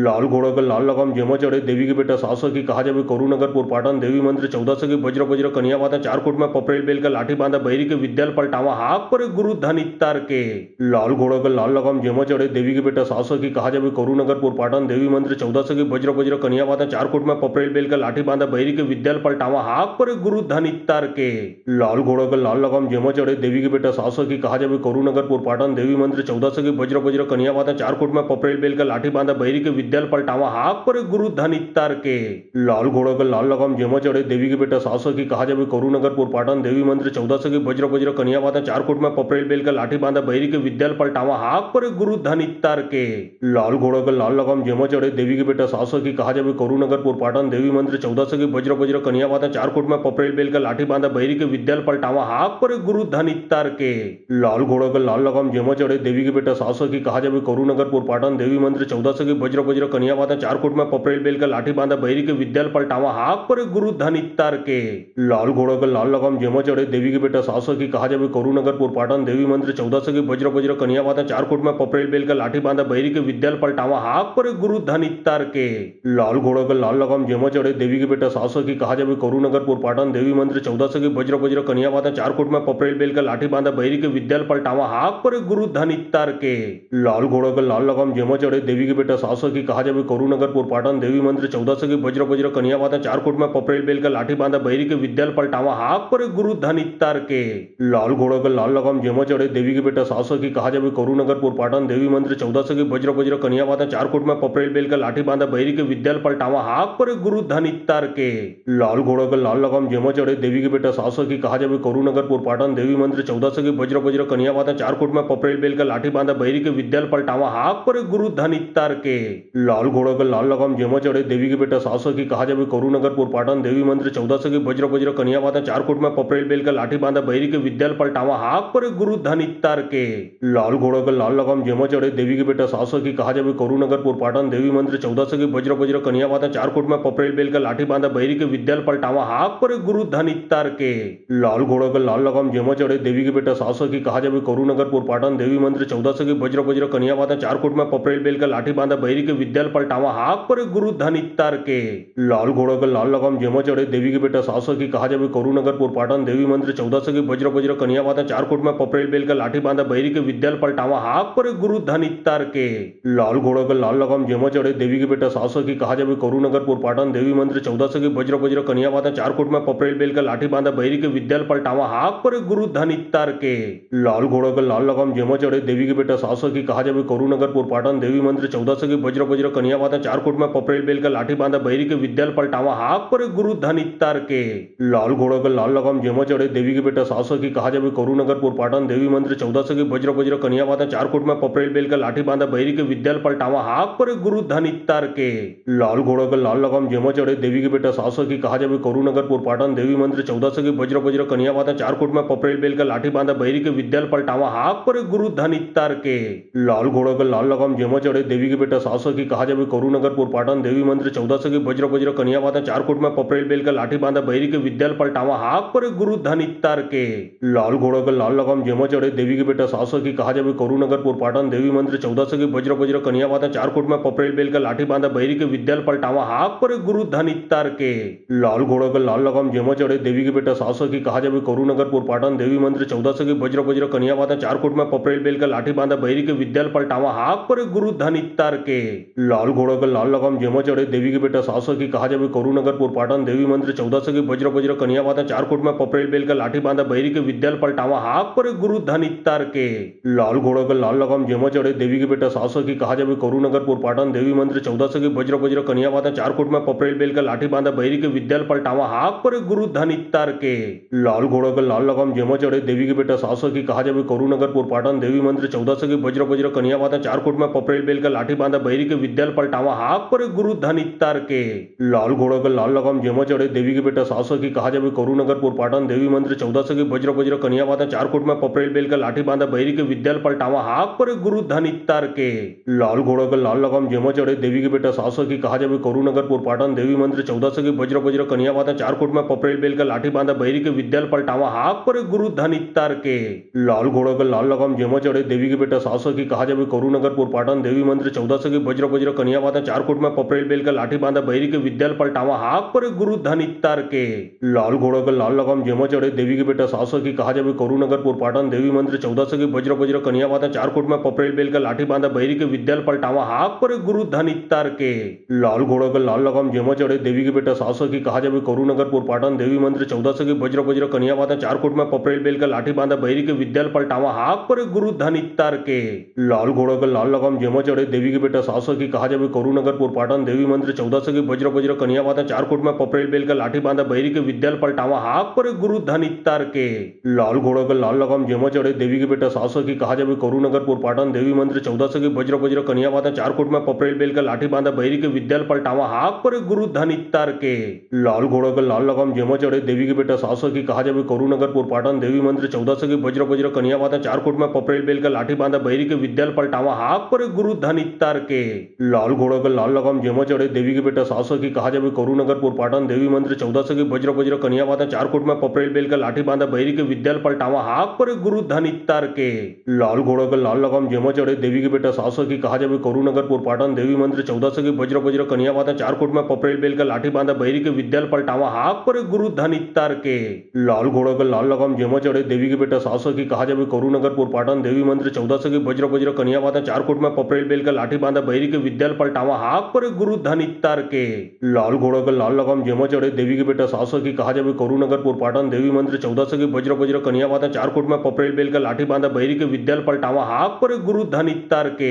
लाल घोड़ा का लाल लगाम जेमा चढ़े देवी की बेटा 700 की कहा जावे करुनगरपुर पाटन देवी मंदिर 1400 की वज्र वज्र कन्या वाता 4 कोट में पपरेल बेल का लाठी बांधा बहरी के विद्याल पलटावा हाक पर गुरु धन इत्तार के लाल घोड़ा का लाल लगाम जेमा चढ़े देवी की बेटा 700 की कहा जावे करुनगरपुर पाटन देवी मंदिर 1400 की वज्र वज्र कन्या वाता 4 कोट में पपरेल बेल का लाठी बांधा बहरी के विद्याल पलटावा हाक पर गुरु धन इत्तार के लाल घोड़ा का लाल लगाम जेमा चढ़े देवी की बेटा 700 की कहा जावे करुनगरपुर पाटन देवी मंदिर 1400 की वज्र वज्र कन्या वाता 4 कोट में पपरेल बेल का लाठी बांधा बहरी के विद्याल पलटावा हाक पर गुरु धन इत्तार के लाल घोड़ा का लाल लगाम जेमा चढ़े देवी की बेटा 700 की कहा जावे करुनगरपुर पाटन देवी मंदिर 1400 की वज्र वज्र कन्या वाता 4 कोट में पपरेल बेल का लाठी बांधा बहरी के विद्याल पलटावा हाक पर गुरु धन इत्तार के लाल घोड़ा का लाल लगाम जेमा चढ़े देवी की बेटा 700 की कहा जावे करुनगरपुर पाटन देवी मंदिर 1400 की वज्र वज्र कन्या वाता 4 कोट में पपरेल बेल का लाठी बांधा बहरी के विद्याल पलटावा हाक पर गुरु धन इत्तार के लाल घोड़ा का लाल लगाम जेमा चढ़े देवी की बेटा 700 की कहा जावे करुनगरपुर पाटन देवी मंदिर 1400 की वज्र वज्र कन्या वाता 4 कोट में पपरेल बेल का लाठी बांधा बहरी के विद्याल पलटावा हाक पर गुरु धन इत्तार के लाल घोड़ा का लाल लगाम जेमा चढ़े देवी की बेटा 700 की कहा जावे करुनगरपुर पाटन देवी मंदिर 1400 की वज्र वज्र कन्या वाता 4 कोट में पपरेल बेल का लाठी बांधा बहरी के विद्याल पलटावा हाक पर गुरु धन इत्तार के लाल घोड़ा का लाल लगाम जेमा चढ़े देवी की बेटा 700 की कहा जावे करुनगरपुर पाटन देवी मंदिर 1400 की वज्र वज्र कन्या वाता 4 कोट में पपरेल बेल का लाठी बांधा बहरी के विद्याल पलटावा हाक पर गुरु धन इत्तार के लाल घोड़ा का लाल लगाम जेमा चढ़े देवी की बेटा 700 की कहा जावे करुनगरपुर पाटन देवी मंदिर 1400 की वज्र वज्र कन्या वाता 4 कोट में पपरेल बेल का लाठी बांधा बहरी के विद्याल पलटावा हाक पर गुरु धन इत्तार के लाल घोड़ा का लाल लगाम जेमा चढ़े देवी की बेटा 700 की कहा जावे करुनगरपुर पाटन देवी मंदिर 1400 की वज्र वज्र कन्या वाता 4 कोट में पपरेल बेल का लाठी बांधा बहरी के विद्याल पलटावा हाक पर गुरु धन इत्तार के लाल घोड़ा का लाल लगाम जेमा चढ़े देवी की बेटा 700 की कहा जावे करुनगरपुर पाटन देवी मंदिर 1400 की वज्र वज्र कन्या वाता 4 कोट में पपरेल बेल का लाठी बांधा बहरी के विद्याल पलटावा हाक पर गुरु धन इत्तार के लाल घोड़ा का लाल लगाम जेमा चढ़े देवी की बेटा 700 की कहा जावे करुनगरपुर पाटन देवी मंदिर 1400 की वज्र वज्र कन्या वाता 4 कोट में पपरेल बेल का लाठी बांधा बहरी के विद्याल पलटावा हाक पर गुरु धन इत्तार के लाल घोड़ा का लाल लगाम जेमा चढ़े देवी की बेटा 700 की कहा जावे करुनगरपुर पाटन देवी मंदिर 1400 की वज्र वज्र कन्या वाता 4 कोट में पपरेल बेल का लाठी बांधा बहरी के विद्याल पलटावा हाक पर गुरु धन इत्तार के लाल घोड़ा का लाल लगाम जेमा चढ़े देवी की बेटा 700 की कहा जावे करुनगरपुर पाटन देवी मंदिर 1400 की वज्र वज्र कन्या वाता 4 कोट में पपरेल बेल का लाठी बांधा बैरी के विद्याल पलटावा हाक पर गुरु धन इत्तार के लाल घोड़ा का लाल लगाम जेमा चढ़े देवी के बेटा 700 की कहा जावे करुनगर पाटन देवी मंदिर 1400 की वज्र वज्र कन्या बाधा 4 कोट में पपरेल बेल का लाठी बांधा बैरी के विद्याल पलटावा हाक पर गुरु धन इत्तार के लाल घोड़ा का लाल लगाम जेमा चढ़े देवी के बेटा 700 की कहा जावे करुनगर पाटन देवी मंदिर 1400 की वज्र वज्र कन्या बाधा 4 कोट में पपरेल बेल का लाठी बांधा बैरी के विद्याल पलटावा हाक पर गुरु धन इत्तार के लाल घोड़ा का लाल लगाम जेमा चढ़े देवी के बेटा 700 की कहा जावे करुनगर पाटन देवी मंदिर 1400 की वज्र वज्र कन्या बाधा 4 कोट में पपरेल बेल का लाठी बांधा बैरी के विद्याल पलटावा हाक पर गुरु धन इत्तार के लाल घोड़ा का लाल लगाम जेमा चढ़े देवी के बेटा 700 की कहा जावे करुनगर पाटन देवी मंदिर 1400 की वज्र वज्र कन्या बाधा 4 कोट में पपरेल बेल का लाठी बांधा बैरी के विद्याल पलटावा हाक पर गुरु धन इत्तार के लाल घोड़ा का लाल लगाम जेमा चढ़े देवी के बेटा 700 की कहा जावे करुनगर पाटन देवी मंदिर 1400 की वज्र वज्र कन्या बाधा 4 कोट में पपरेल बेल का लाठी बांधा बैरी के विद्याल पलटावा हाक पर गुरु धन इत्तार के लाल घोड़ा का लाल लगाम जेमा चढ़े देवी के बेटा 700 की कहा जावे करुनगर पाटन देवी मंदिर 1400 की वज्र वज्र कन्या बाधा 4 कोट में पपरेल बेल का लाठी बांधा बैरी के विद्याल पलटावा हाक पर गुरु धन इत्तार के लाल घोड़ा का लाल लगाम जेमा चढ़े देवी के बेटा 700 की कहा जावे करुनगर पाटन देवी मंदिर 1400 की वज्र वज्र कन्या बाधा 4 कोट में पपरेल बेल का लाठी बांधा बैरी के विद्याल पलटावा हाक पर गुरु धन इत्तार के लाल घोड़ा का लाल लगाम जेमा चढ़े देवी के बेटा 700 की कहा जावे करुनगर पाटन देवी मंदिर 1400 की वज्र वज्र कन्या बाधा 4 कोट में पपरेल बेल का लाठी बांधा बैरी के विद्याल पलटावा हाक पर गुरु धन इत्तार के लाल घोड़ा का लाल लगाम जेमा चढ़े देवी के बेटा 700 की कहा जावे करुनगर पाटन देवी मंदिर 1400 की वज्र वज्र कन्या बाधा 4 कोट में पपरेल बेल का लाठी बांधा बैरी के विद्याल पलटावा हाक पर गुरु धन इत्तार के लाल घोड़ा का लाल लगाम जेमा चढ़े देवी के बेटा 700 की कहा जावे करुनगर पाटन देवी मंदिर 1400 की वज्र वज्र कन्या बाधा 4 कोट में पपरेल बेल का लाठी बांधा बैरी के विद्याल पलटावा हाक पर गुरु धन इत्तार के लाल घोड़ा का लाल लगाम जेमा चढ़े देवी के बेटा 700 की कहा जावे करुनगर पाटन देवी मंदिर 1400 की वज्र वज्र कन्या बाधा 4 कोट में पपरेल बेल का लाठी बांधा बैरी के विद्याल पलटावा हाक पर गुरु धन इत्तार के लाल घोड़ा का लाल लगाम जेमा चढ़े देवी के बेटा 700 की कहा जावे करुनगर पाटन देवी मंदिर 1400 की वज्र वज्र कन्या बाधा 4 कोट में पपरेल बेल का लाठी बांधा बैरी के विद्याल पलटावा हाक पर गुरु धन इत्तार के लाल घोड़ा का लाल लगाम जेमा चढ़े देवी के बेटा 700 की कहा जावे करुनगर पाटन देवी मंदिर 1400 की वज्र वज्र कन्या बाधा 4 कोट में पपरेल बेल का लाठी बांधा बैरी के विद्याल पलटावा हाक पर गुरु धन इत्तार के लाल घोड़ा का लाल लगाम जेमा चढ़े देवी के बेटा 700 की कहा जावे करुनगर पाटन देवी मंदिर 1400 की वज्र वज्र कन्या बाधा 4 कोट में पपरेल बेल का लाठी बांधा बैरी के विद्याल पलटावा हाक पर गुरु धन इत्तार के लाल घोड़ा का लाल लगाम जेमा चढ़े देवी के बेटा 700 की कहा जावे करुनगर पाटन देवी मंदिर 1400 की वज्र वज्र कन्या बाधा 4 कोट में पपरेल बेल का लाठी बांधा बैरी के विद्याल पलटावा हाक पर गुरु धन इत्तार के लाल घोड़ा का लाल लगाम जेमा चढ़े देवी के बेटा 700 की कहा जावे करुनगर पाटन देवी मंदिर 1400 की वज्र वज्र कन्या बाधा 4 कोट में पपरेल बेल का लाठी बांधा बैरी के विद्याल पलटावा हाक पर गुरु धन इत्तार के लाल घोड़ा का लाल लगाम जेमा चढ़े देवी के बेटा 700 की कहा जावे करुनगर पाटन देवी मंदिर 1400 की वज्र वज्र कन्या बाधा 4 कोट में पपरेल बेल का लाठी बांधा बैरी के विद्याल पलटावा हाक पर गुरु धन इत्तार के लाल घोड़ा का लाल लगाम जेमा चढ़े देवी के बेटा 700 की कहा जावे करुनगर पाटन देवी मंदिर 1400 की वज्र वज्र कन्या बाधा 4 कोट में पपरेल बेल का लाठी बांधा बैरी के विद्याल पलटावा हाक पर गुरु धन इत्तार के लाल घोड़ा का लाल लगाम जेमा चढ़े देवी के बेटा 700 की कहा जावे करुनगर पाटन देवी मंदिर 1400 की वज्र वज्र कन्या बाधा 4 कोट में पपरेल बेल का लाठी बांधा बैरी के विद्याल पलटावा हाक पर गुरु धन इत्तार के लाल घोड़ा का लाल लगाम जेमा चढ़े देवी के बेटा 700 की कहा जावे करुनगर पाटन देवी मंदिर 1400 की वज्र वज्र कन्या बाधा 4 कोट में पपरेल बेल का लाठी बांधा बैरी के विद्याल पलटावा हाक पर गुरु धन इत्तार के लाल घोड़ा का लाल लगाम जेमा चढ़े देवी के बेटा 700 की कहा जावे करुनगर पाटन देवी मंदिर 1400 की वज्र वज्र कन्या बाधा 4 कोट में पपरेल बेल का लाठी बांधा बैरी के विद्याल पलटावा हाक पर गुरु धन इत्तार के लाल घोड़ा का लाल लगाम जेमा चढ़े देवी के बेटा 700 की कहा जावे करुनगर पाटन देवी मंदिर 1400 की वज्र वज्र कन्या बाधा 4 कोट में पपरेल बेल का लाठी बांधा बैरी के विद्याल पलटावा हाक पर गुरु धन इत्तार के लाल घोड़ा का लाल लगाम जेमा चढ़े देवी के बेटा 700 की कहा जावे करुनगर पाटन देवी मंदिर 1400 की वज्र वज्र कन्या बाधा 4 कोट में पपरेल बेल का लाठी बांधा बैरी के विद्याल पलटावा हाक पर गुरु धन इत्तार के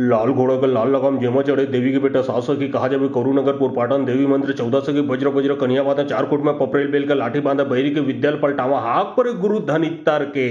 लाल घोड़ा का लाल लगाम जेमा चढ़े देवी के बेटा 700 की कहा जावे करुनगर पाटन देवी मंदिर 1400 की वज्र वज्र कन्या बाधा 4 कोट में पपरेल बेल का लाठी बांधा बैरी के विद्याल पलटावा हाक पर गुरु धन इत्तार के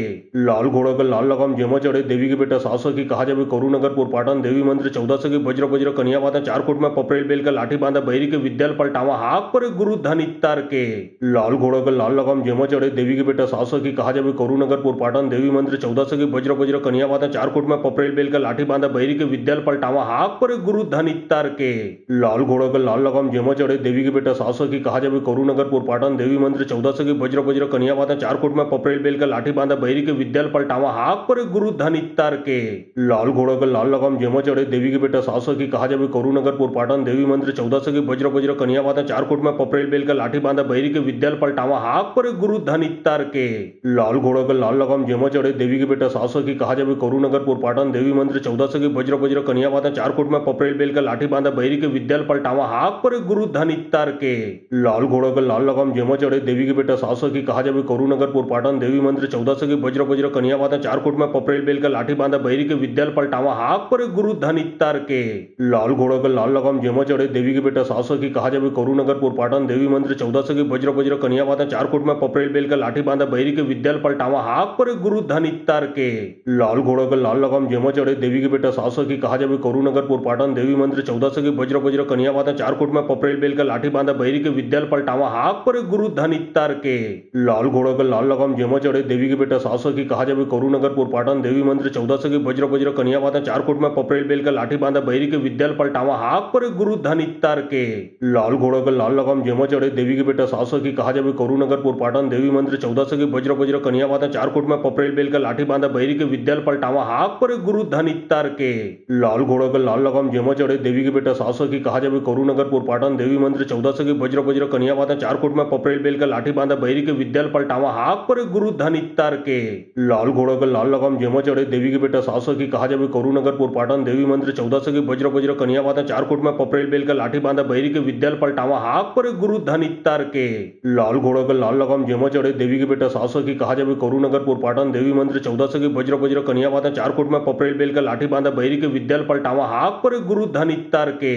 लाल घोड़ा का लाल लगाम जेमा चढ़े देवी के बेटा 700 की कहा जावे करुनगर पाटन देवी मंदिर 1400 की वज्र वज्र कन्या बाधा 4 कोट में पपरेल बेल का लाठी बांधा बैरी के विद्याल पलटावा हाक पर गुरु धन इत्तार के लाल घोड़ा का लाल लगाम जेमा चढ़े देवी के बेटा 700 की कहा जावे करुनगर पाटन देवी मंदिर 1400 की वज्र वज्र कन्या बाधा 4 कोट में पपरेल बेल का लाठी बांधा बैरी के विद्याल पलटावा हाक पर गुरु धन इत्तार के लाल घोड़ा का लाल लगाम जेमा चढ़े देवी के बेटा 700 की कहा जावे करुनगर पाटन देवी मंदिर 1400 की वज्र वज्र कन्या बाधा 4 कोट में पपरेल बेल का लाठी बांधा बैरी के विद्याल पलटावा हाक पर गुरु धन इत्तार के लाल घोड़ा का लाल लगाम जेमा चढ़े चढ़े देवी के बेटा 700 की कहा जावे करुनगरपुर पाटन देवी मंदिर 1400 की वज्र वज्र कन्या बाधा 4 कोट में पपरेल बेल का लाठी बांधा बहिरी के विद्याल पलटावा हाक पर गुरु धन इत्तार के लाल घोड़ा का लाल लगाम जेमा चढ़े देवी के बेटा 700 की कहा जावे करुनगरपुर पाटन देवी मंदिर 1400 की वज्र वज्र कन्या बाधा 4 कोट में पपरेल बेल का लाठी बांधा बहिरी के विद्याल पलटावा हाक पर गुरु धन इत्तार के लाल घोड़ा का लाल लगाम जेमा चढ़े देवी के बेटा 700 की कहा जावे करुनगरपुर पाटन देवी मंदिर 1400 की वज्र वज्र कन्या बाधा 4 कोट में पपरेल बेल का लाठी बांधा बहिरी के विद्याल पलटावा हाक पर गुरु धन इत्तार के लाल घोड़ा का लाल लगाम जेमा चढ़े देवी के बेटा 700 की कहा जावे करुनगरपुर पाटन देवी मंदिर 1400 की वज्र वज्र कन्या बाधा 4 कोट में पपरेल बेल का लाठी बांधा बहिरी के विद्याल पलटावा हाक पर गुरु धन इत्तार के लाल घोड़ा का लाल लगाम जेमा चढ़े देवी के बेटा 700 की कहा जावे करुनगरपुर पाटन देवी मंदिर 1400 की वज्र वज्र कन्या बाधा 4 कोट में पपरेल बेल का लाठी बांधा बहिरी के विद्याल पलटावा हाक पर गुरु धन इत्तार के लाल घोड़ा का लाल लगाम जेमा चढ़े देवी के बेटा 700 की कहा जावे करुनगरपुर पाटन देवी मंदिर 1400 की वज्र वज्र कन्या बाधा 4 कोट में पपरेल बेल का लाठी बांधा बहिरी के विद्याल पलटावा हाक पर गुरु धन इत्तार के लाल घोड़ा का लाल लगाम जेमा चढ़े देवी के बेटा 700 की कहा जावे करुनगरपुर पाटन देवी मंदिर 1400 की वज्र वज्र कन्या बाधा 4 कोट में पपरेल बेल का लाठी बांधा बहिरी के विद्याल पलटावा हाक पर गुरु धन इत्तार के लाल घोड़ा का लाल लगाम जेमा चढ़े देवी के बेटा 700 की कहा जावे करुनगरपुर पाटन देवी मंदिर 1400 की वज्र वज्र कन्या बाधा 4 कोट में पपरेल बेल का लाठी बांधा बहिरी के विद्याल पलटावा हाक पर गुरु धन इत्तार के लाल घोड़ा का लाल लगाम जेमा चढ़े देवी के बेटा 700 की कहा जावे करुनगरपुर पाटन देवी मंदिर 1400 की वज्र वज्र कन्या बाधा 4 कोट में पपरेल बेल का लाठी बांधा बहिरी के विद्याल पलटावा हाक पर गुरु धन इत्तार के लाल घोड़ा का लाल लगाम जेमा चढ़े देवी के बेटा 700 की कहा जावे करुनगरपुर पाटन देवी मंदिर 1400 की वज्र वज्र कन्या बाधा 4 कोट में पपरेल बेल का लाठी बांधा बहिरी के विद्याल पलटावा हाक पर गुरु धन इत्तार के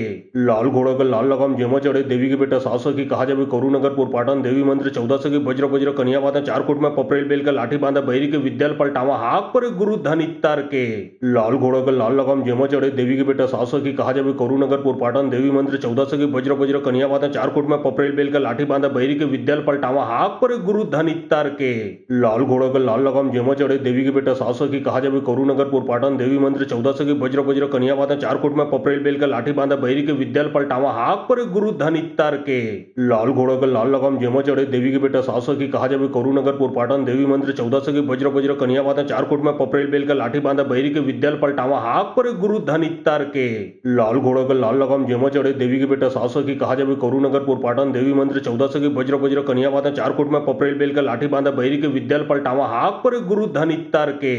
लाल घोड़ा का लाल लगाम जेमा चढ़े देवी के बेटा 700 की कहा जावे करुनगरपुर पाटन देवी मंदिर 1400 की वज्र वज्र कन्या बाधा 4 कोट में पपरेल बेल का लाठी बांधा बहिरी के विद्याल पलटावा हाक पर गुरु धन इत्तार के लाल घोड़ा का लाल लगाम जेमा चढ़े देवी के बेटा 700 की कहा जावे करुनगरपुर पाटन देवी मंदिर 1400 की वज्र वज्र कन्या बाधा 4 कोट में पपरेल बेल का लाठी बांधा बहिरी के विद्याल पलटावा हाक पर गुरु धन इत्तार के लाल घोड़ा का लाल लगाम जेमा चढ़े देवी के बेटा 700 की कहा जावे करुनगरपुर पाटन देवी मंदिर 1400 की वज्र वज्र कन्या बाधा 4 कोट में पपरेल बेल का लाठी बांधा बहिरी के विद्याल पलटावा हाक पर गुरु धन इत्तार के लाल घोड़ा का लाल लगाम जेमा चढ़े देवी के बेटा 700 की कहा जावे करुनगरपुर पाटन देवी मंदिर 1400 की वज्र वज्र कन्या बाधा 4 कोट में पपरेल बेल का लाठी बांधा बहिरी के विद्याल पलटावा हाक पर गुरु धन इत्तार के लाल घोड़ा का लाल लगाम जेमा चढ़े देवी के बेटा 700 की कहा जावे करुनगरपुर पाटन देवी मंदिर 1400 की वज्र वज्र कन्या बाधा 4 कोट में पपरेल बेल का लाठी बांधा बहिरी के विद्याल पलटावा हाक पर गुरु धन इत्तार के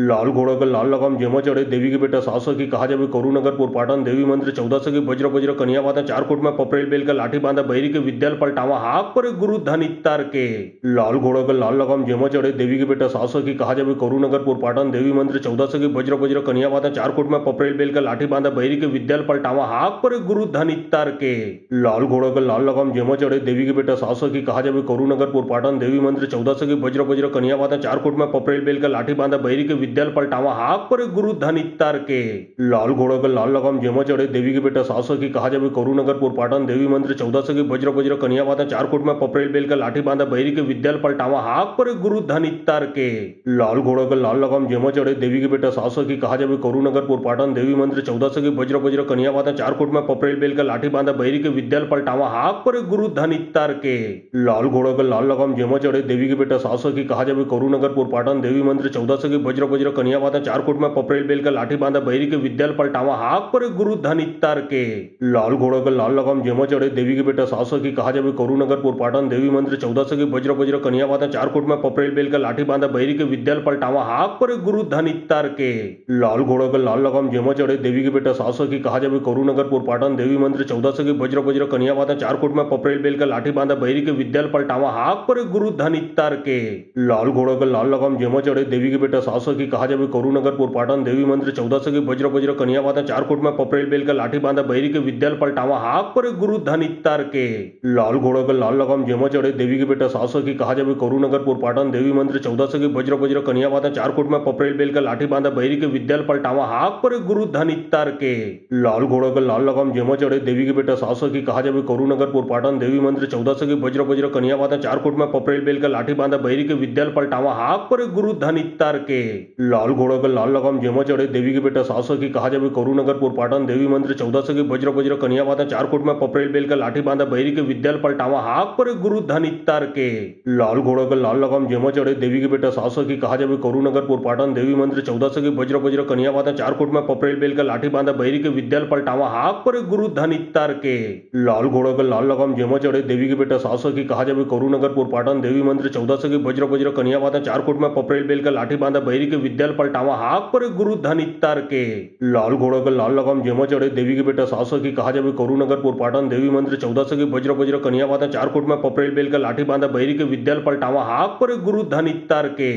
लाल घोड़ा का लाल लगाम जेमा चढ़े देवी के बेटा 700 की कहा जावे करुनगरपुर पाटन देवी मंदिर 1400 की वज्र वज्र कन्या बाधा 4 कोट में पपरेल बेल का लाठी बांधा बहिरी के विद्याल पलटावा हाक पर गुरु धन इत्तार के लाल घोड़ा का लाल लगाम जेमा चढ़े देवी के बेटा 700 की कहा जावे करुनगरपुर पाटन देवी मंदिर 1400 की वज्र वज्र कन्या बाधा 4 कोट में पपरेल बेल का लाठी बांधा बहिरी के विद्याल पलटावा हाक पर गुरु धन इत्तार के लाल घोड़ा का लाल लगाम जेमा चढ़े देवी के बेटा 700 की कहा जावे करुनगरपुर पाटन देवी मंदिर 1400 की वज्र वज्र कन्या बाधा 4 कोट में पपरेल बेल का लाठी बांधा बहिरी के विद्याल पलटावा हाक पर गुरु धन इत्तार के लाल घोड़ा का लाल लगाम जेमा चढ़े देवी के बेटा 700 की कहा जावे करुनगरपुर पाटन देवी मंदिर 1400 की वज्र वज्र कन्या बाधा 4 कोट में पपरेल बेल का लाठी बांधा बहिरी के विद्याल पलटावा हाक पर गुरु धन इत्तार के लाल घोड़ा का लाल लगाम जेमा चढ़े देवी के बेटा 700 की कहा जावे करुनगरपुर पाटन देवी मंदिर 1400 की वज्र वज्र कन्या बाधा 4 कोट में पपरेल बेल का लाठी बांधा बहिरी के विद्याल पलटावा हाक पर गुरु धन इत्तार के लाल घोड़ा का लाल लगाम जेमा चढ़े देवी के बेटा 700 की कहा जावे करुनगरपुर पाटन देवी मंदिर 1400 की वज्र वज्र कन्या बाधा 4 कोट में पपरेल बेल का लाठी बांधा बहिरी के विद्याल पलटावा हाक पर गुरु धन इत्तार के लाल घोड़ा का लाल लगाम जेमा चढ़े देवी के बेटा 700 की कहा जावे करुनगरपुर पाटन देवी मंदिर 1400 की वज्र वज्र कन्या बाधा 4 कोट में पपरेल बेल का लाठी बांधा बहिरी के विद्याल पलटावा हाक पर गुरु धन इत्तार के लाल घोड़ा का लाल लगाम जेमा चढ़े देवी के बेटा 700 की कहा जावे करुनगरपुर पाटन देवी मंदिर 1400 की वज्र वज्र कन्या बाधा 4 कोट में पपरेल बेल का लाठी बांधा बहिरी के विद्याल पलटावा हाक पर गुरु धन इत्तार के लाल घोड़ा का लाल लगाम जेमा चढ़े देवी के बेटा 700 की कहा जावे करुनगरपुर पाटन देवी मंदिर 1400 की वज्र वज्र कन्या बाधा 4 कोट में पपरेल बेल का लाठी बांधा बहिरी के विद्याल पलटावा हाक पर गुरु धन इत्तार के लाल घोड़ा का लाल लगाम जेमा चढ़े देवी के बेटा 700 की कहा जावे करुनगरपुर पाटन देवी मंदिर 1400 की वज्र वज्र कन्या बाधा 4 कोट में पपरेल बेल का लाठी बांधा बहिरी के विद्याल पलटावा हाक पर गुरु धन इत्तार के लाल घोड़ा का लाल लगाम जेमा चढ़े देवी के बेटा 700 की कहा जावे करुनगरपुर पाटन देवी मंदिर 1400 की वज्र वज्र कन्या बाधा 4 कोट में पपरेल बेल का लाठी बांधा बहिरी के विद्याल पलटावा हाक पर गुरु धन इत्तार के लाल घोड़ा का लाल लगाम जेमा चढ़े देवी के बेटा 700 की कहा जावे करुनगरपुर पाटन देवी मंदिर 1400 की वज्र वज्र कन्या बाधा 4 कोट में पपरेल बेल का लाठी बांधा बहिरी के विद्याल पलटावा हाक पर गुरु धन इत्तार के लाल घोड़ा का लाल लगाम जेमा चढ़े देवी के बेटा 700 की कहा जावे करुनगरपुर पाटन देवी मंदिर 1400 की वज्र वज्र कन्या बाधा 4 कोट में पपरेल पपरेल बेल का लाठी बांधा बैरी के विद्याल पलटावा हाक पर गुरु धन इत्तार के लाल घोड़ा का लाल लगाम जेमा चढ़े देवी के बेटा सासो की कहा जावे करुनगर पाटन देवी मंदिर 1400 की वज्र वज्र कन्या बाधा 4 कोट में पपरेल बेल का लाठी बांधा बैरी के विद्याल पलटावा हाक पर गुरु धन इत्तार के लाल घोड़ा का लाल लगाम जेमा चढ़े देवी के बेटा सासो की कहा जावे करुनगर पाटन देवी मंदिर 1400 की वज्र वज्र कन्या बाधा 4 कोट में पपरेल बेल का लाठी बांधा बैरी के विद्याल पलटावा हाक पर गुरु धन इत्तार के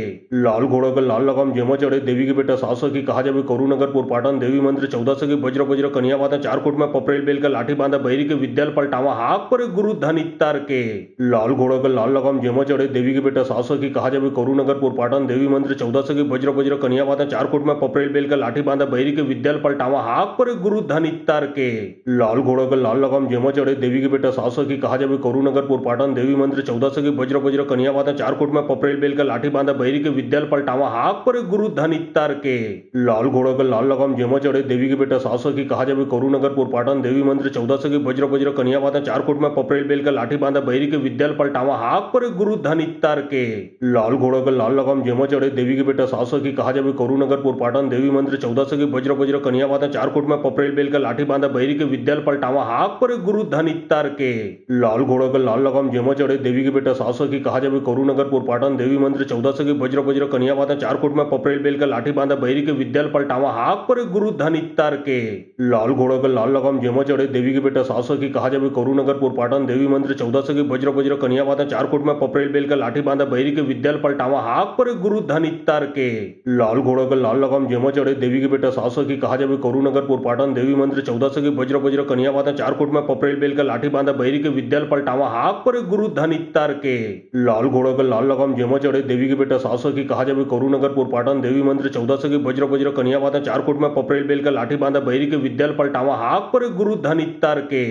लाल घोड़ा का लाल लगाम जेमा चढ़े देवी के बेटा सासो की कहा जावे करुनगर पाटन देवी मंदिर 1400 की वज्र वज्र कन्या बाधा 4 कोट में पपरेल बेल का लाठी बांधा बैरी के विद्याल पलटावा हाक पर गुरु धन इत्तार के लाल घोड़ा का लाल लगाम जेमा चढ़े देवी के बेटा सासो की कहा जावे करुनगर पाटन देवी मंदिर 1400 की वज्र वज्र कन्या बाधा 4 कोट में पपरेल बेल का लाठी बांधा बैरी के विद्याल पलटावा हाक पर गुरु धन इत्तार के लाल घोड़ा का लाल लगाम जेमा चढ़े देवी के बेटा सासो की कहा जावे करुनगर पाटन देवी मंदिर 1400 की वज्र वज्र कन्या बाधा 4 कोट में पपरेल बेल का लाठी बांधा बैरी के विद्याल पलटावा हाक पर गुरु धन इत्तार के लाल घोड़ा का लाल लगाम जेमा चढ़े देवी के बेटा सासो की कहा जावे करुनगर पाटन देवी मंदिर 1400 की वज्र वज्र कन्या बाधा 4 कोट में पपरेल बेल का लाठी बांधा बैरी के विद्याल पलटावा हाक पर गुरु धन इत्तार के लाल घोड़ा का लाल लगाम जेमा चढ़े देवी के बेटा सासो की कहा जावे करुनगर पाटन देवी मंदिर 1400 की वज्र वज्र कन्या बाधा 4 कोट में पपरेल बेल का लाठी बांधा बैरी के विद्याल पलटावा हाक पर गुरु धन इत्तार के लाल घोड़ा का लाल लगाम जेमा चढ़े देवी के बेटा सासो की कहा जावे करुनगर पाटन देवी मंदिर 1400 की वज्र वज्र कन्या बाधा 4 कोट में पपरेल बेल का लाठी बांधा बैरी के विद्याल पलटावा हाक पर गुरु धन इत्तार के लाल घोड़ा का लाल लगाम जेमा चढ़े देवी के बेटा सासो की कहा जावे करुनगर पाटन देवी मंदिर 1400 की वज्र वज्र कन्या बाधा 4 कोट में पपरेल बेल का लाठी बांधा बैरी के विद्याल पलटावा हाक पर गुरु धन इत्तार के लाल घोड़ा का लाल लगाम जेमा चढ़े देवी के बेटा सासो की कहा जावे करुनगर पाटन देवी मंदिर 1400 की वज्र वज्र कन्या बाधा 4 कोट में पपरेल बेल का लाठी बांधा बैरी के विद्याल पलटावा हाक पर गुरु धन इत्तार के लाल घोड़ा का लाल लगाम जेमा चढ़े देवी के बेटा सासो की कहा जावे करुनगर पाटन देवी मंदिर 1400 की वज्र वज्र कन्या बाधा 4 कोट में पपरेल बेल का लाठी बांधा बैरी के विद्याल पलटावा हाक पर गुरु धन इत्तार के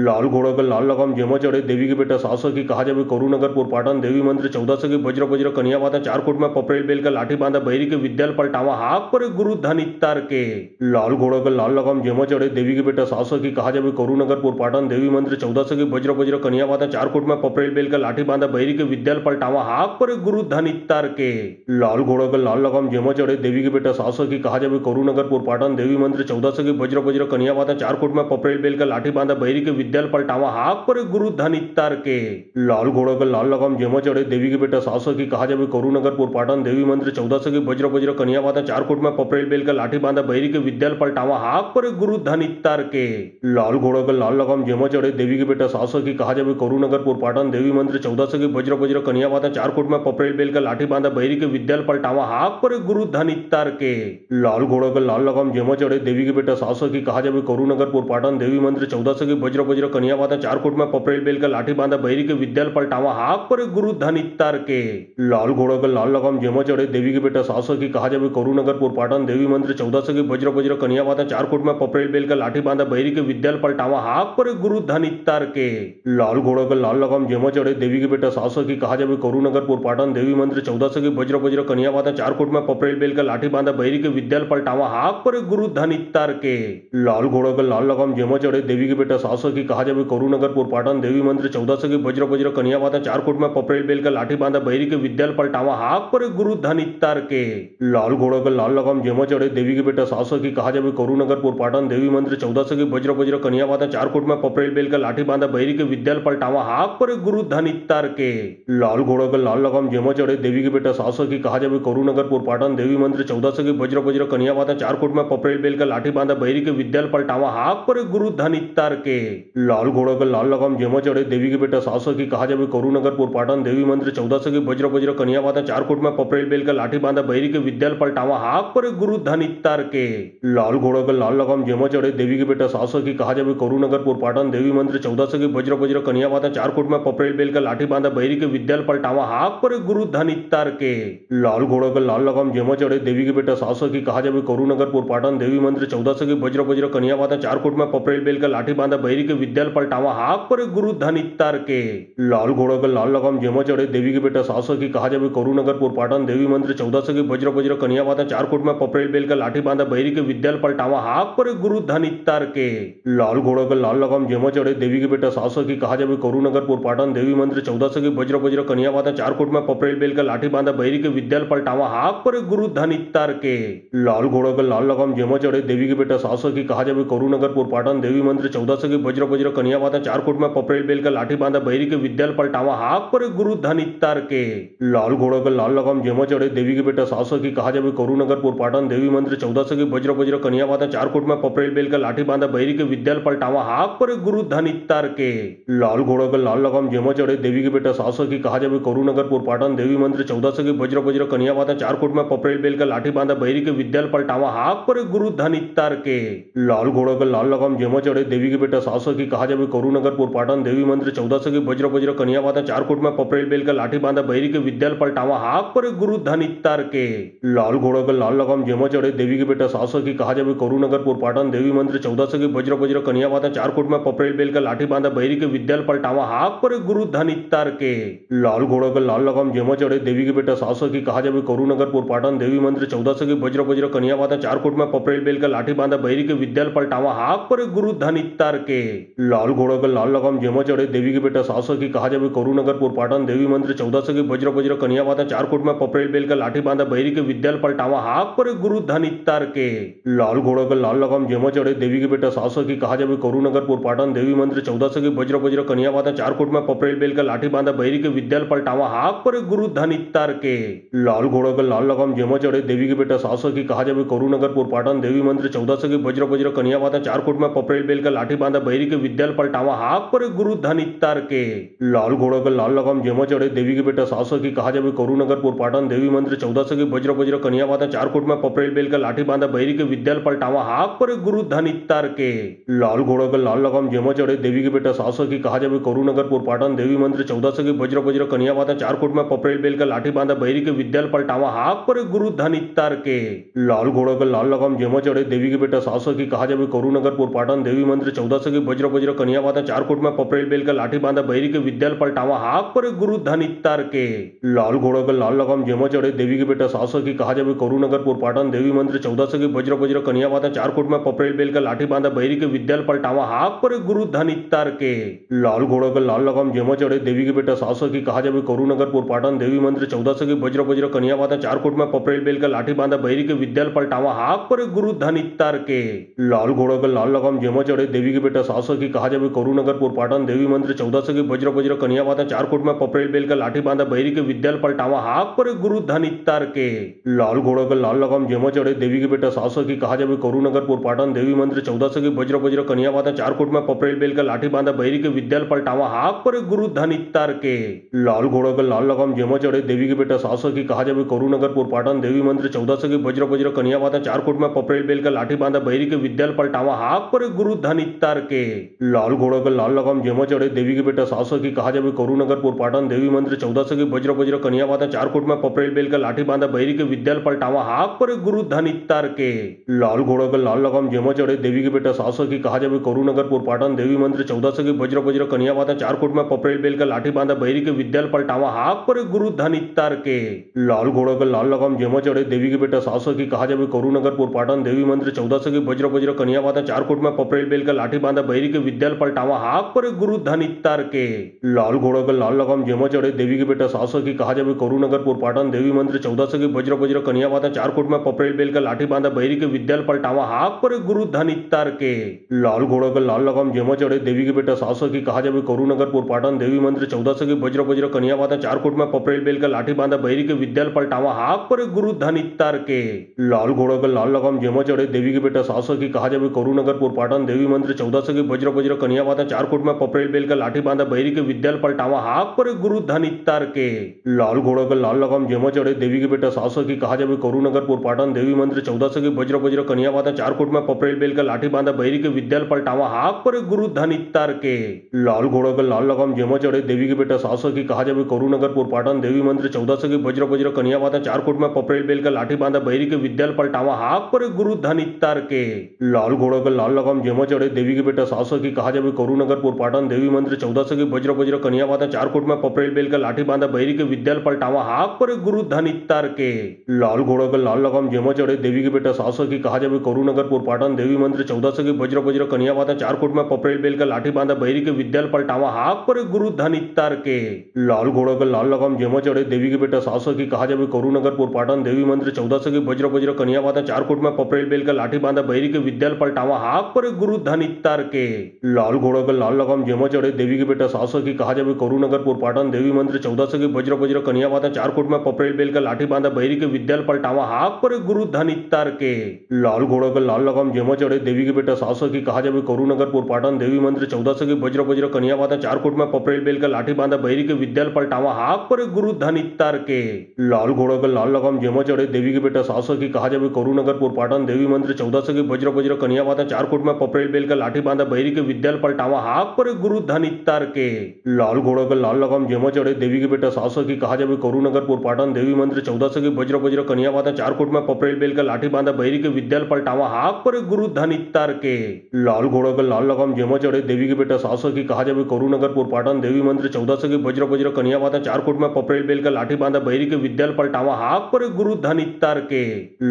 लाल घोड़ा का लाल लगाम जेमा चढ़े देवी के बेटा सासो की कहा जावे करुनगर पाटन देवी मंदिर 1400 की वज्र वज्र कन्या बाधा 4 कोट में पपरेल बेल का लाठी बांधा बैरी के विद्याल पलटावा हाक पर गुरु धन इत्तार के लाल घोड़ा का लाल लगाम जेमा चढ़े देवी के बेटा सासो की कहा जावे करुनगर पाटन देवी मंदिर 1400 की वज्र वज्र कन्या बाधा 4 कोट में पपरेल बेल का लाठी बांधा बैरी के विद्याल पलटावा हाक पर गुरु धन इत्तार के लाल घोड़ा का लाल लगाम जेमा चढ़े देवी के बेटा सासो की कहा जावे करुनगर पाटन देवी मंदिर 1400 की वज्र वज्र कन्या बाधा 4 कोट में पपरेल बेल का लाठी बांधा बैरी के विद्याल पलटावा हाक पर गुरु धन इत्तार के लाल घोड़ा का लाल लगाम जेमा चढ़े देवी के बेटा सासो की कहा जावे करुनगर पाटन देवी मंदिर 1400 की वज्र वज्र कन्या बाधा 4 कोट में पपरेल बेल का लाठी बांधा बैरी के विद्याल पलटावा हाक पर गुरु धन इत्तार के लाल घोड़ा का लाल लगाम जेमा चढ़े देवी के बेटा सासो की कहा जावे करुनगर पाटन देवी मंदिर 1400 की वज्र वज्र कन्या बाधा 4 कोट में पपरेल बेल का लाठी बांधा बैरी के विद्याल पलटावा हाक पर गुरु धन इत्तार के लाल घोड़ा का लाल लगाम जेमा चढ़े देवी के बेटा सासो की कहा जावे करुनगर पाटन देवी मंदिर 1400 की वज्र वज्र कन्या बाधा 4 कोट में पपरेल बेल का लाठी बांधा बैरी के विद्याल पलटावा हाक पर गुरु धन इत्तार के लाल घोड़ा का लाल लगाम जेमा चढ़े देवी के बेटा सासो की कहा जावे करुनगर पाटन देवी मंदिर 1400 की वज्र वज्र कन्या बाधा 4 कोट में पपरेल बेल का लाठी बांधा बैरी के विद्याल पलटावा हाक पर गुरु धन इत्तार के लाल घोड़ा का लाल लगाम जेमा चढ़े देवी के बेटा सासो की कहा जावे करुनगर पाटन देवी मंदिर 1400 की वज्र वज्र कन्या बाधा 4 कोट में पपरेल बेल का लाठी बांधा बैरी के विद्याल पलटावा हाक पर गुरु धन इत्तार के लाल घोड़ा का लाल लगाम जेमा चढ़े देवी के बेटा सासो की कहा जावे करुनगर पाटन देवी मंदिर 1400 की वज्र वज्र कन्या बाधा 4 कोट में पपरेल बेल का लाठी बांधा बैरी के विद्याल पलटावा हाक पर गुरु धन इत्तार के लाल घोड़ा का लाल लगाम जेमा चढ़े देवी के बेटा सासो की कहा जावे करुनगर पाटन देवी मंदिर 1400 की वज्र वज्र कन्या बाधा 4 कोट में पपरेल बेल का लाठी बांधा बैरी के विद्याल पलटावा हाक पर गुरु धन इत्तार के लाल घोड़ा का लाल लगाम जेमा चढ़े देवी के बेटा सासो की कहा जावे करुनगर पाटन देवी मंदिर 1400 की वज्र वज्र कन्या बाधा 4 कोट में पपरेल बेल का लाठी बांधा बैरी के विद्याल पलटावा हाक पर गुरु धन इत्तार के लाल घोड़ा का लाल लगाम जेमा चढ़े देवी के बेटा सासो की कहा जावे करुनगर पाटन देवी मंदिर 1400 की वज्र वज्र कन्या बाधा 4 कोट में पपरेल बेल का लाठी बांधा बैरी के विद्याल पलटावा हाक पर गुरु धन इत्तार के लाल घोड़ा का लाल लगाम जेमा चढ़े देवी के बेटा सासो की कहा जावे करुनगर पाटन देवी मंदिर 1400 की वज्र वज्र कन्या बाधा 4 कोट में पपरेल बेल का लाठी बांधा बैरी के विद्याल पलटावा हाक पर गुरु धन इत्तार के लाल घोड़ा का लाल लगाम जेमा चढ़े देवी के बेटा सासो की कहा जावे करुनगर पाटन देवी मंदिर 1400 की वज्र वज्र कन्या बाधा 4 कोट में पपरेल बेल का लाठी बांधा बैरी के विद्याल पलटावा हाक पर गुरु धन इत्तार के लाल घोड़ा का लाल लगाम जेमा चढ़े देवी के बेटा सासो की कहा जावे करुनगर पाटन देवी मंदिर 1400 की वज्र वज्र कन्या बाधा 4 कोट में पपरेल बेल का लाठी बांधा बैरी के विद्याल पलटावा हाक पर गुरु धन इत्तार के लाल घोड़ा का लाल लगाम जेमा चढ़े देवी के बेटा सासो की कहा जावे करुनगर पाटन देवी मंदिर 1400 की वज्र वज्र कन्या बाधा 4 कोट में पपरेल बेल का लाठी बांधा बैरी के विद्याल पलटावा हाक पर गुरु धन इत्तार के लाल घोड़ा का लाल लगाम जेमा चढ़े देवी के बेटा 700 की कहा जावे करुनगरपुर पाटन देवी मंदिर 1400 की वज्र वज्र कन्या वादन 4 कोट में पपरेल बेल का लाठी बांधा बहिरी के विद्याल पलटावा हाक पर गुरु धन इत्तार के लाल घोड़ा का लाल लगाम जेमा चढ़े देवी के बेटा 700 की कहा जावे करुनगरपुर पाटन देवी मंदिर 1400 की वज्र वज्र कन्या वादन 4 कोट में पपरेल बेल का लाठी बांधा बहिरी के विद्याल पलटावा हाक पर गुरु धन इत्तार के लाल घोड़ा का लाल लगाम जेमा चढ़े देवी के बेटा 700 की कहा जावे करुनगरपुर पाटन देवी मंदिर 1400 की वज्र वज्र कन्या वादन 4 कोट में पपरेल बेल का लाठी बांधा बहिरी के विद्याल पलटावा हाक पर गुरु धन इत्तार के लाल घोड़ा का लाल लगाम जेमा चढ़े देवी के बेटा 700 की कहा जावे करुनगरपुर पाटन देवी मंदिर 1400 की वज्र वज्र कन्या वादन 4 कोट में पपरेल बेल का लाठी बांधा बहिरी के विद्याल पलटावा हाक पर गुरु धन इत्तार के लाल घोड़ा का लाल लगाम जेमा चढ़े देवी के बेटा 700 की कहा जावे करुनगरपुर पाटन देवी मंदिर 1400 की वज्र वज्र कन्या वादन 4 कोट में पपरेल बेल का लाठी बांधा बहिरी के विद्याल पलटावा हाक पर गुरु धन इत्तार के लाल घोड़ा का लाल लगाम जेमा चढ़े देवी के बेटा 700 की कहा जावे करुनगरपुर पाटन देवी मंदिर 1400 की वज्र वज्र कन्या वादन 4 कोट में पपरेल बेल का लाठी बांधा बहिरी के विद्याल पलटावा हाक पर गुरु धन इत्तार के लाल घोड़ा का लाल लगाम जेमा चढ़े देवी के बेटा 700 की कहा जावे करुनगरपुर पाटन देवी मंदिर 1400 की वज्र वज्र कन्या वादन 4 कोट में पपरेल बेल का लाठी बांधा बहिरी के विद्याल पलटावा हाक पर गुरु धन इत्तार के लाल घोड़ा का लाल लगाम जेमा चढ़े देवी के बेटा 700 की कहा जावे करुनगरपुर पाटन देवी मंदिर 1400 की वज्र वज्र कन्या वादन 4 कोट में पपरेल बेल का लाठी बांधा बहिरी के विद्याल पलटावा हाक पर गुरु धन इत्तार के लाल घोड़ा का लाल लगाम जेमा चढ़े देवी के बेटा 700 की कहा जावे करुनगरपुर पाटन देवी मंदिर 1400 की वज्र वज्र कन्या वादन 4 कोट में पपरेल बेल का लाठी बांधा बहिरी के विद्याल पलटावा हाक पर गुरु धन इत्तार के लाल घोड़ा का लाल लगाम जेमा चढ़े देवी के बेटा 700 की कहा जावे करुनगरपुर पाटन देवी मंदिर 1400 की वज्र वज्र कन्या वादन 4 कोट में पपरेल बेल का लाठी बांधा बहिरी के विद्याल पलटावा हाक पर गुरु धन इत्तार के लाल घोड़ा का लाल लगाम जेमा चढ़े देवी के बेटा 700 की कहा जावे करुनगरपुर पाटन देवी मंदिर 1400 की वज्र वज्र कन्या वादन 4 कोट में पपरेल बेल का लाठी बांधा बहिरी के विद्याल पलटावा हाक पर गुरु धन इत्तार के लाल घोड़ा का लाल लगाम जेमा चढ़े देवी के बेटा 700 की कहा जावे करुनगरपुर पाटन देवी मंदिर 1400 की वज्र वज्र कन्या वादन 4 कोट में पपरेल बेल का लाठी बांधा बहिरी के विद्याल पलटावा हाक पर गुरु धन इत्तार के लाल घोड़ा का लाल लगाम जेमा चढ़े देवी के बेटा 700 की कहा जावे करुनगरपुर पाटन देवी मंदिर 1400 की वज्र वज्र कन्या वादन 4 कोट में पपरेल बेल का लाठी बांधा बहिरी के विद्याल पलटावा हाक पर गुरु धन इत्तार के लाल घोड़ा का लाल लगाम जेमा चढ़े देवी के बेटा 700 की कहा जावे करुनगरपुर पाटन देवी मंदिर 1400 की वज्र वज्र कन्या वादन 4 कोट में पपरेल बेल का लाठी बांधा बहिरी के विद्याल पलटावा हाक पर गुरु धन इत्तार के लाल घोड़ा का लाल लगाम जेमा चढ़े देवी के बेटा 700 की कहा जावे करुनगरपुर पाटन देवी मंदिर 1400 की वज्र वज्र कन्या वादन 4 कोट में पपरेल बेल का लाठी बांधा बहिरी के विद्याल पलटावा हाक पर गुरु धन इत्तार के लाल घोड़ा का लाल लगाम जेमा चढ़े देवी के बेटा 700 की कहा जावे करुनगरपुर पाटन देवी मंदिर 1400 की वज्र वज्र कन्या वादन 4 कोट में पपरेल बेल का लाठी बांधा बहिरी के विद्याल पलटावा हाक पर गुरु धन इत्तार के लाल घोड़ा का लाल लगाम जेमा चढ़े देवी के बेटा 700 की कहा जावे करुनगरपुर पाटन देवी मंदिर 1400 की वज्र वज्र कन्या वादन 4 कोट में पपरेल बेल का लाठी बांधा बहिरी के विद्याल पलटावा हाक पर गुरु धन इत्तार के लाल घोड़ा का लाल लगाम जेमा चढ़े देवी के बेटा 700 की कहा जावे करुनगरपुर पाटन देवी मंदिर 1400 की वज्र वज्र कन्या वादन 4 कोट में पपरेल बेल का लाठी बांधा बहिरी के विद्याल पलटावा हाक पर गुरु धन इत्तार के लाल घोड़ा का लाल लगाम जेमा चढ़े देवी के बेटा 700 की कहा जावे करुनगरपुर पाटन देवी मंदिर 1400 की वज्र वज्र कन्या वादन 4 कोट में पपरेल बेल का लाठी बांधा बहिरी के विद्याल पलटावा हाक पर गुरु धन इत्तार के लाल घोड़ा का लाल लगाम जेमा चढ़े देवी के बेटा 700 की कहा जावे करुनगरपुर पाटन देवी मंदिर 1400 की वज्र वज्र कन्या वादन 4 कोट में पपरेल बेल का लाठी बांधा बहिरी के विद्याल पलटावा हाक पर गुरु धन इत्तार के लाल घोड़ा का लाल लगाम जेमा चढ़े देवी के बेटा 700 की कहा जावे करुनगरपुर पाटन देवी मंदिर 1400 की वज्र वज्र कन्या वादन 4 कोट में पपरेल बेल का लाठी बांधा बहिरी के विद्याल पलटावा हाक पर गुरु धन इत्तार के लाल घोड़ा का लाल लगाम जेमा चढ़े देवी के बेटा 700 की कहा जावे करुनगरपुर पाटन देवी मंदिर 1400 की वज्र वज्र कन्या वादन 4 कोट में पपरेल बेल का लाठी बांधा बहिरी के विद्याल पलटावा हाक पर गुरु धन इत्तार के लाल घोड़ा का लाल लगाम जेमा चढ़े देवी के बेटा 700 की कहा जावे करुनगरपुर पाटन देवी मंदिर 1400 की वज्र वज्र कन्या वादन 4 कोट में पपरेल बेल का लाठी बांधा बहिरी के विद्याल पलटावा हाक पर गुरु धन इत्तार के लाल घोड़ा का लाल लगाम जेमा चढ़े देवी के बेटा 700 की कहा जावे करुनगरपुर पाटन देवी मंदिर 1400 की वज्र वज्र कन्या वादन 4 कोट में पपरेल बेल का लाठी बांधा बहिरी के विद्याल पलटावा हाक पर गुरु धन इत्तार के लाल घोड़ा का लाल लगाम जेमा चढ़े देवी के बेटा 700 की कहा जावे करुनगरपुर पाटन देवी मंदिर 1400 की वज्र वज्र कन्या वादन 4 कोट में पपरेल बेल का लाठी बांधा बहिरी के विद्याल पलटावा हाक पर गुरु धन इत्तार के लाल घोड़ा का लाल लगाम जेमा चढ़े देवी के बेटा 700 की कहा जावे करुनगरपुर पाटन देवी मंदिर 1400 की वज्र वज्र कन्या वादन 4 कोट में पपरेल बेल का लाठी बांधा बहिरी के विद्याल पलटावा हाक पर गुरु धन इत्तार के लाल घोड़ा का लाल लगाम जेमा चढ़े देवी के बेटा 700 की कहा जावे करुनगरपुर पाटन देवी मंदिर 1400 की वज्र वज्र कन्या वादन 4 कोट में पपरेल बेल का लाठी बांधा बहिरी के विद्याल पलटावा हाक पर गुरु धन इत्तार के लाल घोड़ा का लाल लगाम जेमा चढ़े देवी के बेटा 700 की कहा जावे करुनगरपुर पाटन देवी मंदिर 1400 की वज्र वज्र कन्या वादन 4 कोट में पपरेल बेल का लाठी बांधा बहिरी के विद्याल पलटावा हाक पर गुरु धन इत्तार के लाल घोड़ा का लाल लगाम जेमा चढ़े देवी के बेटा 700 की कहा जावे करुनगर पाटन देवी मंदिर 1400 की वज्र वज्र कन्या बाधा चारकोट में पपरेल बेल का लाठी बांधा बहिरी के विद्याल पलटावा हाक पर गुरु धन इत्तार के लाल घोड़ा का लाल लगाम जेमा चढ़े देवी के बेटा 700 की कहा जावे करुनगर पाटन देवी मंदिर 1400 की वज्र वज्र कन्या बाधा चारकोट में पपरेल बेल का लाठी बांधा बहिरी के विद्याल पलटावा हाक पर गुरु धन इत्तार के लाल घोड़ा का लाल लगाम जेमा चढ़े देवी के बेटा 700 की कहा जावे करुनगर पाटन देवी मंदिर 1400 की वज्र वज्र कन्या बाधा चारकोट में पपरेल बेल का लाठी बांधा बहिरी के विद्याल पलटावा हाक पर गुरु धन इत्तार के लाल घोड़ा का लाल लगाम जेमा चढ़े देवी के बेटा 700 की कहा जावे करुनगर पाटन देवी मंदिर 1400 की वज्र वज्र कन्या बाधा चारकोट में पपरेल बेल का लाठी बांधा बहिरी के विद्याल पलटावा हाक पर गुरु धन इत्तार के लाल घोड़ा का लाल लगाम जेमा चढ़े देवी के बेटा 700 की कहा जावे करुनगर पाटन देवी मंदिर 1400 की वज्र वज्र कन्या बाधा चारकोट में पपरेल बेल का लाठी बांधा बहिरी के विद्याल पलटावा हाक पर गुरु धन इत्तार के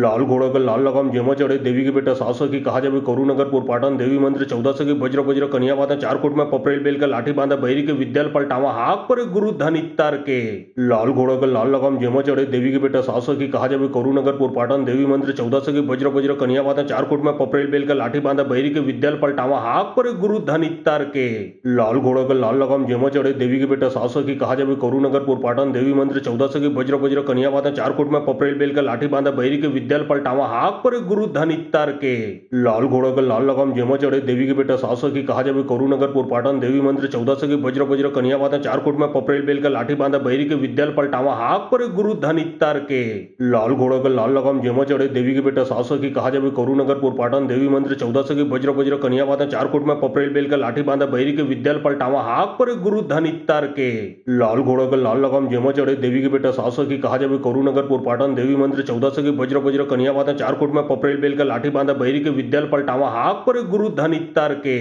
लाल घोड़ा का लाल लगाम जेमा चढ़े देवी के बेटा 700 की कहा जावे करुनगर पाटन देवी मंदिर 1400 की वज्र वज्र कन्या बाधा चारकोट में पपरेल बेल का लाठी बांधा बहिरी के विद्याल पलटावा हाक पर गुरु धन इत्तार के लाल घोड़ा का लाल लगाम जेमा चढ़े देवी के बेटा 700 की कहा जावे करुनगर पाटन देवी मंदिर 1400 की वज्र वज्र कन्या बाधा चारकोट में पपरेल बेल का लाठी बांधा बहिरी के विद्याल पलटावा हाक पर गुरु धन इत्तार के लाल घोड़ा का लाल लगाम जेमा चढ़े देवी के बेटा 700 की कहा जावे करुनगर पाटन देवी मंदिर 1400 की वज्र वज्र कन्या बाधा चारकोट में पपरेल बेल का लाठी बांधा बहिरी के विद्याल पलटावा हाक पर गुरु धन इत्तार के लाल घोड़ा का लाल लगाम जेमा चढ़े देवी के बेटा 700 की कहा जावे करुनगर पाटन देवी मंदिर 1400 की वज्र वज्र कन्या बाधा चारकोट में पपरेल बेल का लाठी बांधा बहिरी के विद्याल पलटावा हाक पर गुरु धन इत्तार के लाल घोड़ा का लाल लगाम जेमा चढ़े देवी के बेटा 700 की कहा जावे करुनगर पाटन देवी मंदिर 1400 की वज्र वज्र कन्या बाधा चारकोट में पपरेल बेल का लाठी बांधा बहिरी के विद्याल पलटावा हाक पर गुरु धन इत्तार के लाल घोड़ा का लाल लगाम जेमा चढ़े देवी के बेटा 700 की कहा जावे करुनगर पाटन देवी मंदिर 1400 की वज्र वज्र कन्या बाधा चारकोट में पपरेल बेल का लाठी बांधा बहिरी के विद्याल पलटावा हाक पर गुरु धन इत्तार के लाल घोड़ा का लाल लगाम जेमा चढ़े देवी के बेटा 700 की कहा जावे करुनगर पाटन देवी मंदिर 1400 की वज्र वज्र कन्या बाधा चारकोट में पपरेल बेल का लाठी बांधा बहिरी के विद्याल पलटावा हाक पर गुरु धन इत्तार के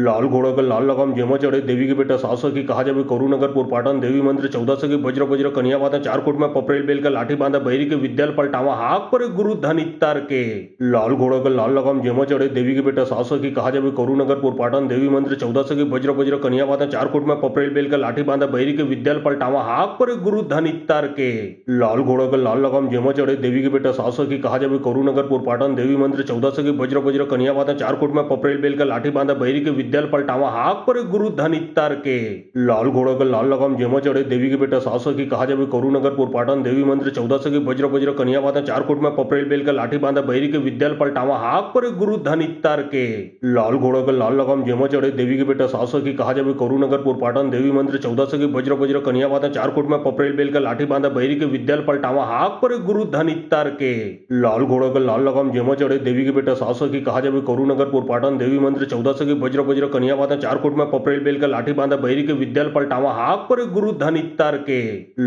लाल घोड़ा का लाल लगाम जेमा चढ़े देवी के बेटा 700 की कहा जावे करुनगर पाटन देवी मंदिर 1400 की वज्र वज्र कन्या बाधा चारकोट में पपरेल बेल का लाठी बांधा बहिरी के विद्याल पलटावा हाक पर गुरु धन इत्तार के लाल घोड़ा का लाल लगाम जेमा चढ़े देवी के बेटा 700 की कहा जावे करुनगर पाटन देवी मंदिर 1400 की वज्र वज्र कन्या बाधा चारकोट में पपरेल बेल का लाठी बांधा बहिरी के विद्याल पलटावा हाक पर गुरु धन इत्तार के लाल घोड़ा का लाल लगाम जेमा चढ़े देवी के बेटा 700 की कहा जावे करुनगर पाटन देवी मंदिर 1400 की वज्र वज्र कन्या बाधा चारकोट में पपरेल बेल का लाठी बांधा बहिरी के विद्याल पलटावा हाक पर गुरु धन इत्तार के लाल घोड़ा का लाल लगाम जेमा चढ़े देवी के बेटा 700 की कहा जावे करुनगर पाटन देवी मंदिर 1400 की वज्र वज्र कन्या बाधा चारकोट में पपरेल बेल का लाठी बांधा बहिरी के विद्याल पलटावा हाक पर गुरु धन इत्तार के लाल घोड़ा का लाल लगाम जेमा चढ़े देवी के बेटा 700 की कहा जावे करुनगर पाटन देवी मंदिर 1400 की वज्र वज्र कन्या बाधा चारकोट में पपरेल बेल का लाठी बांधा बहिरी के विद्याल पलटावा हाक पर गुरु धन इत्तार के लाल घोड़ा का लाल लगाम जेमा चढ़े देवी के बेटा 700 की कहा जावे करुनगर पाटन देवी मंदिर 1400 की वज्र वज्र कन्या बाधा चारकोट में पपरेल बेल का लाठी बांधा बहिरी के विद्याल पलटावा हाक पर गुरु धन इत्तार के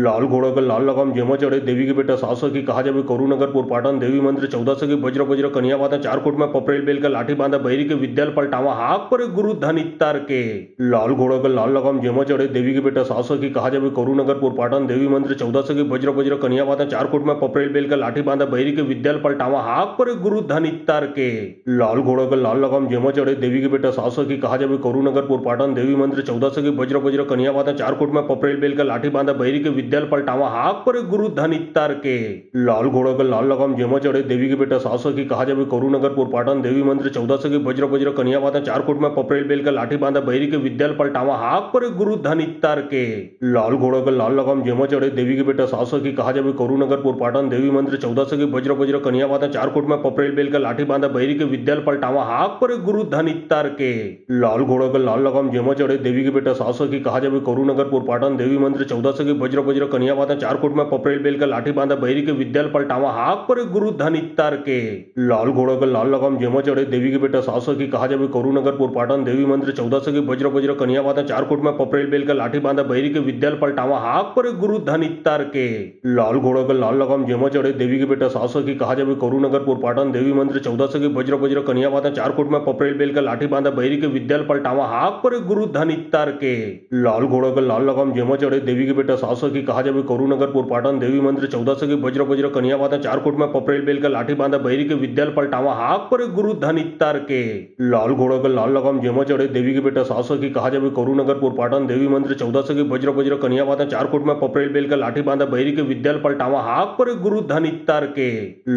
लाल घोड़ा का लाल लगाम जेमा चढ़े देवी के बेटा 700 की कहा जावे करुनगर पाटन देवी मंदिर 1400 की वज्र वज्र कन्या बाधा चारकोट में पपरेल बेल का लाठी बांधा बहिरी के विद्याल पलटावा हाक पर गुरु धन इत्तार के लाल घोड़ा का लाल लगाम जेमा चढ़े देवी के बेटा 700 की कहा जावे करुनगर पाटन देवी मंदिर 1400 की वज्र वज्र कन्या बाधा चारकोट में पपरेल बेल का लाठी बांधा बहिरी के विद्याल पलटावा हाक पर गुरु धन इत्तार के लाल घोड़ा का लाल लगाम जेमा चढ़े देवी के बेटा 700 की कहा जावे करुनगर पाटन देवी मंदिर 1400 की वज्र वज्र कन्या बाधा चारकोट में पपरेल बेल का लाठी बांधा बहिरी के विद्याल पलटावा हाक पर गुरु धन इत्तार के लाल घोड़ा का लाल लगाम जेमा चढ़े देवी के बेटा 700 की कहा जावे करुनगर पाटन देवी मंदिर 1400 की वज्र वज्र कन्या बाधा चारकोट में पपरेल बेल का लाठी बांधा बहिरी के विद्याल पलटावा हाक पर गुरु धन इत्तार के लाल घोड़ा का लाल लगाम जेमा चढ़े देवी के बेटा 700 की कहा जावे करुनगर पाटन देवी मंदिर 1400 की वज्र वज्र कन्या बाधा चारकोट में पपरेल बेल का लाठी बांधा बहिरी के विद्याल पलटावा हाक पर गुरु धन इत्तार के लाल घोड़ा का लाल लगाम जेमा चढ़े देवी के बेटा 700 की कहा जावे करुनगर पाटन देवी मंदिर 1400 की वज्र वज्र कन्या बाधा चारकोट में पपरेल बेल का लाठी बांधा बहिरी के विद्याल पलटावा हाक पर गुरु धन इत्तार के लाल घोड़ा का लाल लगाम जेमा चढ़े देवी के बेटा 700 की कहा जावे करुनगर पाटन देवी मंदिर 1400 की वज्र वज्र कन्या बाधा चारकोट में पपरेल बेल का लाठी बांधा बहिरी के विद्याल पलटावा हाक पर गुरु धन इत्तार के लाल घोड़ा का लाल लगाम जेमा चढ़े देवी के बेटा 700 की कहा जावे करुनगर पाटन देवी मंदिर 1400 की वज्र वज्र कन्या बाधा चारकोट में पपरेल बेल का लाठी बांधा बहिरी के विद्याल पलटावा हाक पर गुरु धन इत्तार के लाल घोड़ा का लाल लगाम जेमा चढ़े देवी के बेटा 700 की कहा जावे करुनगर पाटन देवी मंदिर 1400 की वज्र वज्र कन्या बाधा चारकोट में पपरेल बेल का लाठी बांधा बहिरी के विद्याल पलटावा हाक पर गुरु धन इत्तार के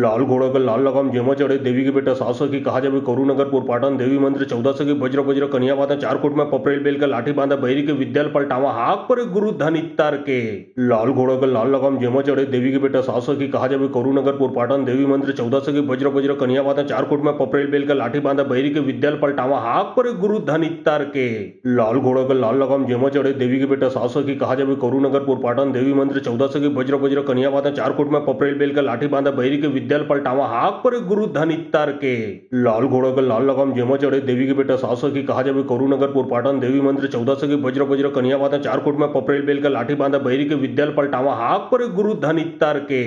लाल घोड़ा का लाल लाल लगाम जेमा चढ़े देवी के बेटा 700 की कहा जावे करुनगरपुर पाटन देवी मंदिर 1400 की वज्र वज्र कन्या वाता 4 कोट में पपरेल बेल का लाठी बांधा बहरी के विद्याल पलटावा हाक पर गुरु धन इत्तार के लाल घोड़ा का लाल लगाम जेमा चढ़े देवी के बेटा 700 की कहा जावे करुनगरपुर पाटन देवी मंदिर 1400 की वज्र वज्र कन्या वाता 4 कोट में पपरेल बेल का लाठी बांधा बहरी के विद्याल पलटावा हाक पर गुरु धन इत्तार के लाल घोड़ा का लाल लगाम जेमा चढ़े देवी के बेटा 700 की कहा जावे करुनगरपुर पाटन देवी मंदिर 1400 की वज्र वज्र कन्या वाता 4 कोट में पपरेल बेल का लाठी बांधा बहरी के विद्याल पलटावा हाक पर गुरु धन इत्तार के लाल घोड़ा का लाल लगाम जेमा चढ़े देवी के बेटा 700 की कहा जावे करुनगरपुर पाटन देवी मंदिर 1400 की वज्र वज्र कन्या वाता 4 कोट में पपरेल बेल का लाठी बांधा बहरी के विद्याल पलटावा हाक पर गुरु धन इत्तार के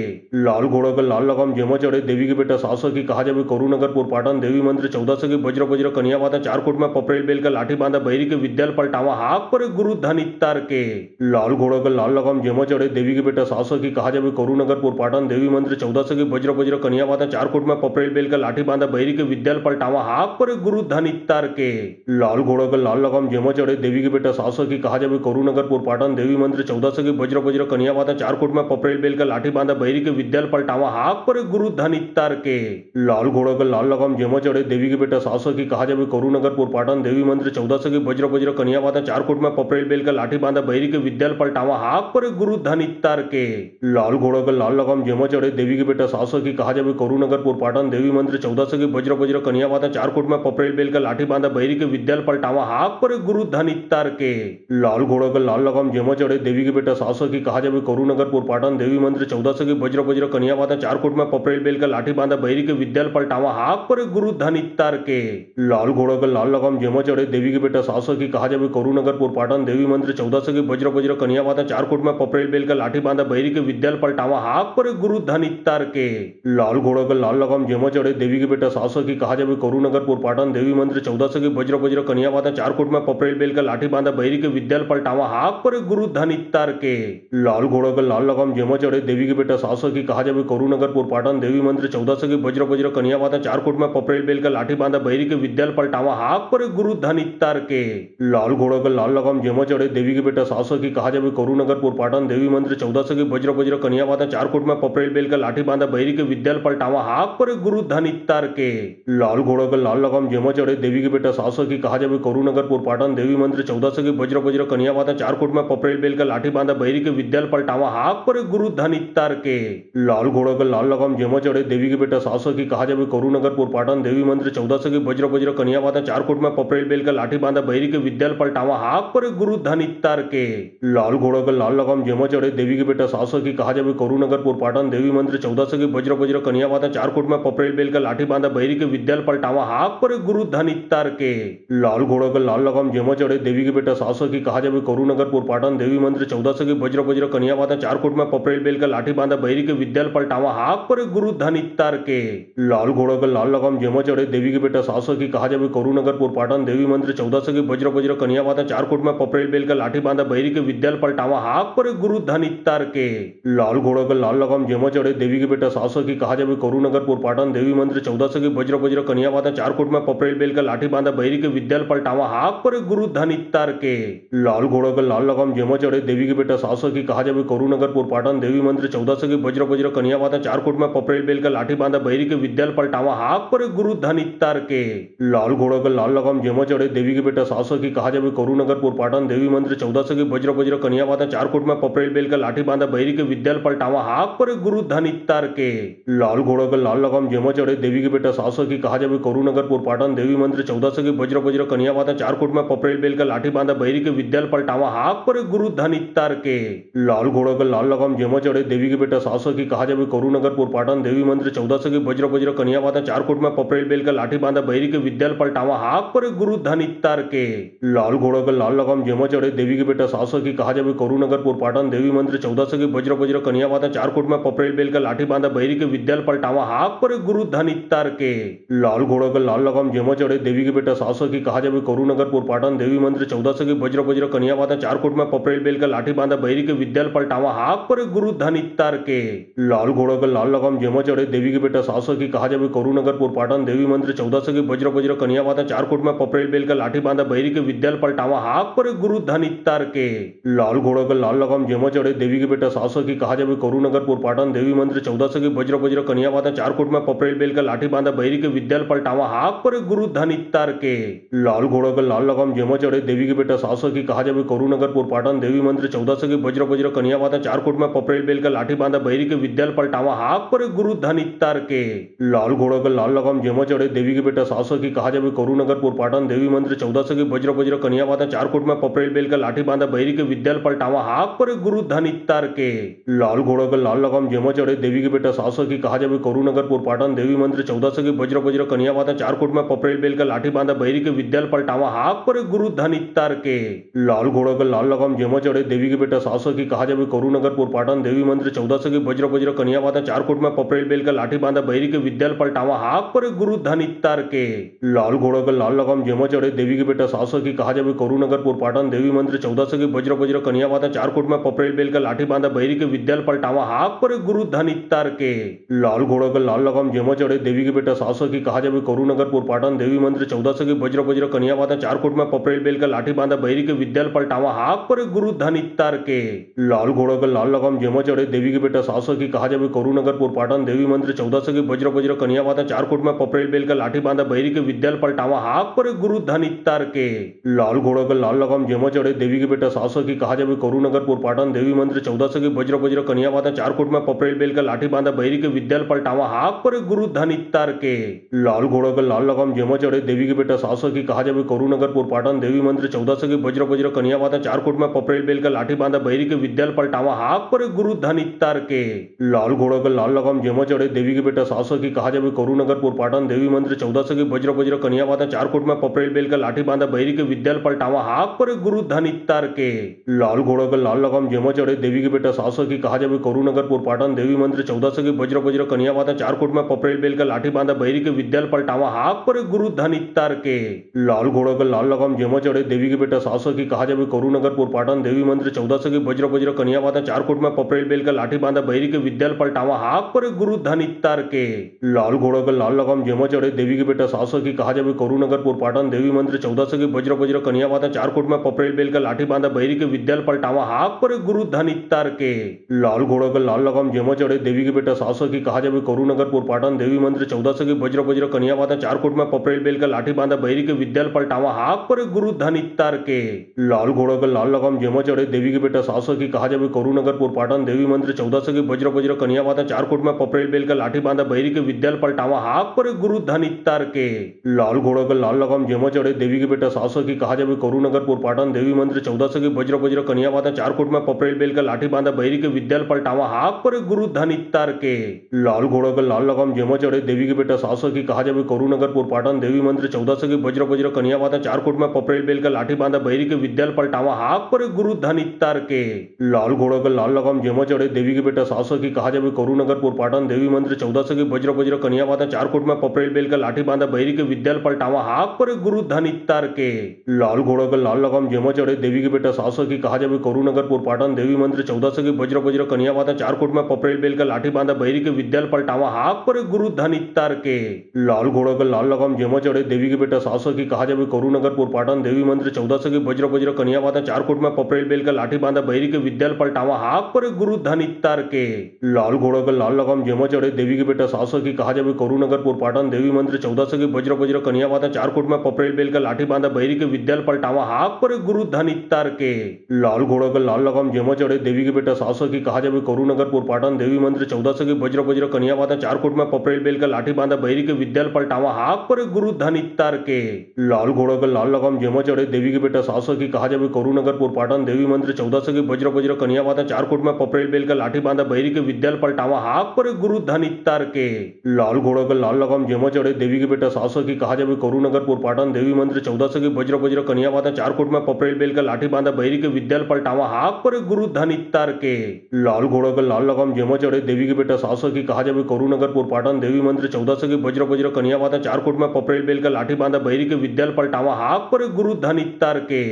लाल घोड़ा का लाल लगाम जेमा चढ़े देवी के बेटा 700 की कहा जावे करुनगरपुर पाटन देवी मंदिर 1400 की वज्र वज्र कन्या वाता 4 कोट में पपरेल बेल का लाठी बांधा बहरी के विद्याल पलटावा हाक पर गुरु धन इत्तार के लाल घोड़ा का लाल लगाम जेमा चढ़े देवी के बेटा 700 की कहा जावे करुनगरपुर पाटन देवी मंदिर 1400 की वज्र वज्र कन्या वाता 4 कोट में पपरेल बेल का लाठी बांधा बहरी के विद्याल पलटावा हाक पर गुरु धन इत्तार के लाल घोड़ा का लाल लगाम जेमा चढ़े देवी के बेटा 700 की कहा जावे करुनगरपुर पाटन देवी मंदिर 1400 की वज्र वज्र कन्या वाता 4 कोट में पपरेल बेल का लाठी बांधा बहरी के विद्याल पलटावा हाक पर गुरु धन इत्तार के लाल घोड़ा का लाल लगाम जेमा चढ़े देवी के बेटा 700 की कहा जावे करुनगरपुर पाटन देवी मंदिर 1400 की वज्र वज्र कन्या वाता 4 कोट में पपरेल बेल का लाठी बांधा बहरी के विद्याल पलटावा हाक पर गुरु धन इत्तार के लाल घोड़ा का लाल लगाम जेमा चढ़े देवी के बेटा 700 की कहा जावे करुनगरपुर पाटन देवी मंदिर 1400 की वज्र वज्र कन्या वाता 4 कोट में पपरेल बेल का लाठी बांधा बहरी के विद्याल पलटावा हाक पर गुरु धन इत्तार के लाल घोड़ा का लाल लगाम जेमा चढ़े देवी के बेटा 700 की कहा जावे करुनगरपुर पाटन देवी मंदिर 1400 की वज्र वज्र कन्या वाता 4 कोट में पपरेल बेल का लाठी बांधा बहरी के विद्याल पलटावा हाक पर गुरु धन इत्तार के लाल घोड़ा का लाल लगाम जेमा चढ़े देवी के बेटा 700 की कहा जावे करुनगरपुर पाटन देवी मंदिर 1400 की वज्र वज्र कन्या वाता 4 कोट में पपरेल बेल का लाठी बांधा बहरी के विद्याल पलटावा हाक पर गुरु धन इत्तार के लाल घोड़ा का लाल लगाम जेमा चढ़े देवी के बेटा 700 की कहा जावे करुनगरपुर पाटन देवी मंदिर 1400 की वज्र वज्र कन्या वाता 4 कोट में पपरेल बेल का लाठी बांधा बहरी के विद्याल पलटावा हाक पर गुरु धन इत्तार के लाल घोड़ा का लाल लगाम जेमा चढ़े देवी के बेटा 700 की कहा जावे करुनगरपुर पाटन देवी मंदिर 1400 की वज्र वज्र कन्या वाता 4 कोट में पपरेल बेल का लाठी बांधा बहरी के विद्याल पलटावा हाक पर गुरु धन इत्तार के लाल घोड़ा का लाल लगाम जेमा चढ़े देवी के बेटा 700 की कहा जावे करुनगरपुर पाटन देवी मंदिर 1400 की वज्र वज्र कन्या वाता 4 कोट में पपरेल बेल का लाठी बांधा बहरी के विद्याल पलटावा हाक पर गुरु धन इत्तार के लाल घोड़ा का लाल लगाम जेमा चढ़े देवी के बेटा 700 की कहा जावे करुनगरपुर पाटन देवी मंदिर 1400 की वज्र वज्र कन्या वाता 4 कोट में पपरेल बेल का लाठी बांधा बहरी के विद्याल पलटावा हाक पर गुरु धन इत्तार के लाल घोड़ा का लाल लगाम जेमा चढ़े देवी के बेटा 700 की कहा जावे करुनगरपुर पाटन देवी मंदिर 1400 की वज्र वज्र कन्या वाता 4 कोट में पपरेल बेल का लाठी बांधा बहरी के विद्याल पलटावा हाक पर गुरु धन इत्तार के लाल घोड़ा का लाल लगाम जेमा चढ़े देवी के बेटा 700 की कहा जावे करुनगरपुर पाटन देवी मंदिर 1400 की वज्र वज्र कन्या वाता 4 कोट में पपरेल बेल का लाठी बांधा बहरी के विद्याल पलटावा हाक पर गुरु धन इत्तार के लाल घोड़ा का लाल लगाम जेमा चढ़े देवी के बेटा 700 की कहा जावे करुनगरपुर पाटन देवी मंदिर 1400 की वज्र वज्र कन्या वाता 4 कोट में पपरेल बेल का लाठी बांधा बहरी के विद्याल पलटावा हाक पर गुरु धन इत्तार के लाल घोड़ा का लाल लगाम जेमा चढ़े देवी के बेटा 700 की कहा जावे करुनगरपुर पाटन देवी मंदिर 1400 की वज्र वज्र कन्या वाता 4 कोट में पपरेल बेल का लाठी बांधा बहरी के विद्याल पलटावा हाक पर गुरु धन इत्तार के लाल घोड़ा का लाल लगाम जेमा चढ़े देवी के बेटा 700 की कहा जावे करुनगरपुर पाटन देवी मंदिर 1400 की वज्र वज्र कन्या वाता 4 कोट में पपरेल बेल का लाठी बांधा बहरी के विद्याल पलटावा हाक पर गुरु धन इत्तार के लाल घोड़ा का लाल लगाम जेमा चढ़े देवी के बेटा 700 की कहा जावे करुनगरपुर पाटन देवी मंदिर 1400 की वज्र वज्र कन्या वाता 4 कोट में पपरेल बेल का लाठी बांधा बहरी के विद्याल पलटावा हाक पर गुरु धन इत्तार के लाल घोड़ा का लाल लगाम जेमा चढ़े देवी के बेटा 700 की कहा जावे करुनगरपुर पाटन देवी मंदिर 1400 की वज्र वज्र कन्या वाता 4 कोट में पपरेल बेल का लाठी बांधा बहरी के विद्याल पलटावा हाक पर गुरु धन इत्तार के लाल घोड़ा का लाल लगाम जेमा चढ़े देवी के बेटा 700 की कहा जावे करुनगरपुर पाटन देवी मंदिर 1400 की वज्र वज्र कन्या वाता 4 कोट में पपरेल बेल का लाठी बांधा बहरी के विद्याल पलटावा हाक पर गुरु धन इत्तार के लाल घोड़ा का लाल लगाम जेमा चढ़े देवी के बेटा 700 की कहा जावे करुनगरपुर पाटन देवी मंदिर 1400 की वज्र वज्र कन्या वाता 4 कोट में पपरेल बेल का लाठी बांधा बहरी के विद्याल पलटावा हाक पर गुरु धन इत्तार के लाल घोड़ा का लाल लगाम जेमा चढ़े देवी के बेटा 700 की कहा जावे करुनगरपुर पाटन देवी मंदिर 1400 की वज्र वज्र कन्या वाता 4 कोट में पपरेल बेल का लाठी बांधा बहरी के विद्याल पलटावा हाक पर गुरु धन इत्तार के लाल घोड़ा का लाल लगाम जेमा चढ़े देवी के बेटा 700 की कहा जावे करुनगरपुर पाटन देवी मंदिर 1400 की वज्र वज्र कन्या वाता 4 कोट में पपरेल बेल का लाठी बांधा बहरी के विद्याल पलटावा हाक पर गुरु धन इत्तार के लाल घोड़ा का लाल लगाम जेमा चढ़े देवी के बेटा 700 की कहा जावे करुनगरपुर पाटन देवी मंदिर 1400 की वज्र वज्र कन्या वाता 4 कोट में पपरेल बेल का लाठी बांधा बहरी के विद्याल पलटावा हाक पर गुरु धन इत्तार के लाल घोड़ा का लाल लगाम जेमा चढ़े देवी के बेटा 700 की कहा जावे करुनगरपुर पाटन देवी मंदिर 1400 की वज्र वज्र कन्या वाता चारकोट में पपरेल बेल का लाठी बांधा बैरी के विद्याल पलटावा हाक पर गुरु धन इत्तार के लाल घोड़ा का लाल लगाम जेमा चढ़े देवी के बेटा 700 की कहा जावे करुनगर पाटन देवी मंदिर 1400 की वज्र वज्र कन्या बाधा चारकोट में पपरेल बेल का लाठी बांधा बैरी के विद्याल पलटावा हाक पर गुरु धन इत्तार के लाल घोड़ा का लाल लगाम जेमा चढ़े देवी के बेटा 700 की कहा जावे करुनगर पाटन देवी मंदिर 1400 की वज्र वज्र कन्या बाधा चारकोट में पपरेल बेल का लाठी बांधा बैरी के विद्याल पलटावा हाक पर गुरु धन इत्तार के लाल घोड़ा का लाल लगाम जेमा चढ़े देवी के बेटा 700 की कहा जावे करुनगर पाटन देवी मंदिर 1400 की वज्र वज्र कन्या बाधा चारकोट में पपरेल बेल का लाठी बांधा बैरी के विद्याल पलटावा हाक पर गुरु धन इत्तार के लाल घोड़ा का लाल लगाम जेमा चढ़े देवी के बेटा 700 की कहा जावे करुनगर पाटन देवी मंदिर 1400 की वज्र वज्र कन्या बाधा चारकोट में पपरेल बेल का लाठी बांधा बैरी के विद्याल पलटावा हाक पर गुरु धन इत्तार के लाल घोड़ा का लाल लगाम जेमा चढ़े देवी के बेटा 700 की कहा जावे करुनगर पाटन देवी मंदिर 1400 की वज्र वज्र कन्या बाधा चारकोट में पपरेल बेल का लाठी बांधा बैरी के विद्याल पलटावा हाक पर गुरु धन इत्तार के लाल घोड़ा का लाल लगाम जेमा चढ़े देवी के बेटा 700 की कहा जावे करुनगर पाटन देवी मंदिर 1400 की वज्र वज्र कन्या बाधा चारकोट में पपरेल बेल का लाठी बांधा बैरी के विद्याल पलटावा हाक पर गुरु धन इत्तार के लाल घोड़ा का लाल लगाम जेमा चढ़े देवी के बेटा 700 की कहा जावे करुनगर पाटन देवी मंदिर 1400 की वज्र वज्र कन्या बाधा चारकोट में पपरेल बेल का लाठी बांधा बैरी के विद्याल पलटावा हाक पर गुरु धन इत्तार के लाल घोड़ा का लाल लगाम जेमा चढ़े देवी के बेटा 700 की कहा जावे करुनगर पाटन देवी मंदिर 1400 की वज्र वज्र कन्या बाधा चारकोट में पपरेल बेल का लाठी बांधा बैरी के विद्याल पलटावा हाक पर गुरु धन इत्तार के लाल घोड़ा का लाल लगाम जेमा चढ़े देवी के बेटा 700 की कहा जावे करुनगर पाटन देवी मंदिर 1400 की वज्र वज्र कन्या बाधा चारकोट में पपरेल बेल का लाठी बांधा बैरी के विद्याल पलटावा हाक पर गुरु धन इत्तार के लाल घोड़ा का लाल लगाम जेमा चढ़े देवी के बेटा 700 की कहा जावे करुनगर पाटन देवी मंदिर 1400 की वज्र वज्र कन्या बाधा चारकोट में पपरेल बेल का लाठी बांधा बैरी के विद्याल पलटावा हाक पर गुरु धन इत्तार के लाल घोड़ा का लाल लगाम जेमा चढ़े देवी के बेटा 700 की कहा जावे करुनगर पाटन देवी मंदिर 1400 की वज्र वज्र कन्या बाधा चारकोट में पपरेल बेल का लाठी बांधा बैरी के विद्याल पलटावा हाक पर गुरु धन इत्तार के लाल घोड़ा का लाल लगाम जेमा चढ़े देवी के बेटा 700 की कहा जावे करुनगर पाटन देवी मंदिर 1400 की वज्र वज्र कन्या बाधा चारकोट में पपरेल बेल का लाठी बांधा बैरी के विद्याल पलटावा हाक पर गुरु धन इत्तार के लाल घोड़ा का लाल लगाम जेमा चढ़े देवी के बेटा 700 की कहा जावे करुनगर पाटन देवी मंदिर 1400 की वज्र वज्र कन्या बाधा चारकोट में पपरेल बेल का लाठी बांधा बैरी के विद्याल पलटावा हाक पर गुरु धन इत्तार के लाल घोड़ा का लाल लगाम जेमा चढ़े देवी के बेटा 700 की कहा जावे करुनगर पाटन देवी मंदिर 1400 की वज्र वज्र कन्या बाधा चारकोट में पपरेल बेल का लाठी बांधा बैरी के विद्याल पलटावा हाक पर गुरु धन इत्तार के लाल घोड़ा का लाल लगाम जेमा चढ़े देवी के बेटा 700 की कहा जावे करुनगर पाटन देवी मंदिर 1400 की वज्र वज्र कन्या बाधा चारकोट में पपरेल बेल का लाठी बांधा बैरी के विद्याल पलटावा हाक पर गुरु धन इत्तार के लाल घोड़ा का लाल लगाम जेमा चढ़े देवी के बेटा 700 की कहा जावे करुनगर पाटन देवी मंदिर 1400 की वज्र वज्र कन्या बाधा चारकोट में पपरेल बेल का लाठी बांधा बैरी के विद्याल पलटावा हाक पर गुरु धन इत्तार के लाल घोड़ा का लाल लगाम जेमा चढ़े देवी के बेटा 700 की कहा जावे करुनगर पाटन देवी मंदिर 1400 की वज्र वज्र कन्या बाधा चारकोट में पपरेल बेल का लाठी बांधा बैरी के विद्याल पलटावा हाक पर गुरु धन इत्तार के लाल घोड़ा का लाल लगाम जेमा चढ़े देवी के बेटा 700 की कहा जावे करुनगर पाटन देवी मंदिर 1400 की वज्र वज्र कन्या बाधा चारकोट में पपरेल बेल का लाठी बांधा बैरी के विद्याल पलटावा हाक पर गुरु धन इत्तार के लाल घोड़ा का लाल लगाम जेमा चढ़े देवी के बेटा 700 की कहा जावे करुनगर पाटन देवी मंदिर 1400 की वज्र वज्र कन्या बाधा चारकोट में पपरेल बेल का लाठी बांधा बैरी के विद्याल पलटावा हाक पर गुरु धन इत्तार के लाल घोड़ा का लाल लगाम जेमा चढ़े देवी के बेटा 700 की कहा जावे करुनगर पाटन देवी मंदिर 1400 की वज्र वज्र कन्या बाधा चारकोट में पपरेल बेल का लाठी बांधा बैरी के विद्याल पलटावा हाक पर गुरु धन इत्तार के लाल घोड़ा का लाल लगाम जेमा चढ़े देवी के बेटा 700 की कहा जावे करुनगर पाटन देवी मंदिर 1400 की वज्र वज्र कन्या बाधा चारकोट में पपरेल बेल का लाठी बांधा बैरी के विद्याल पलटावा हाक पर गुरु धन इत्तार के लाल घोड़ा का लाल लगाम जेमा चढ़े देवी के बेटा 700 की कहा जावे करुनगर पाटन देवी मंदिर 1400 की वज्र वज्र कन्या बाधा चारकोट में पपरेल बेल का लाठी बांधा बैरी के विद्याल पलटावा हाक पर गुरु धन इत्तार के लाल घोड़ा का लाल लगाम जेमा चढ़े देवी के बेटा 700 की कहा जावे करुनगर पाटन देवी मंदिर 1400 की वज्र वज्र कन्या बाधा चारकोट में पपरेल बेल का लाठी बांधा बैरी के विद्याल पलटावा हाक पर गुरु धन इत्तार के लाल घोड़ा का लाल लगाम जेमा चढ़े देवी के बेटा 700 की कहा जावे करुनगर पाटन देवी मंदिर 1400 की वज्र वज्र कन्या बाधा चारकोट में पपरेल बेल का लाठी बांधा बैरी के विद्याल पलटावा हाक पर गुरु धन इत्तार के लाल घोड़ा का लाल लगाम जेमा चढ़े देवी के बेटा 700 की कहा जावे करुनगर पाटन देवी मंदिर 1400 की वज्र वज्र कन्या बाधा चारकोट में पपरेल बेल का लाठी बांधा बैरी के विद्याल पलटावा हाक पर गुरु धन इत्तार के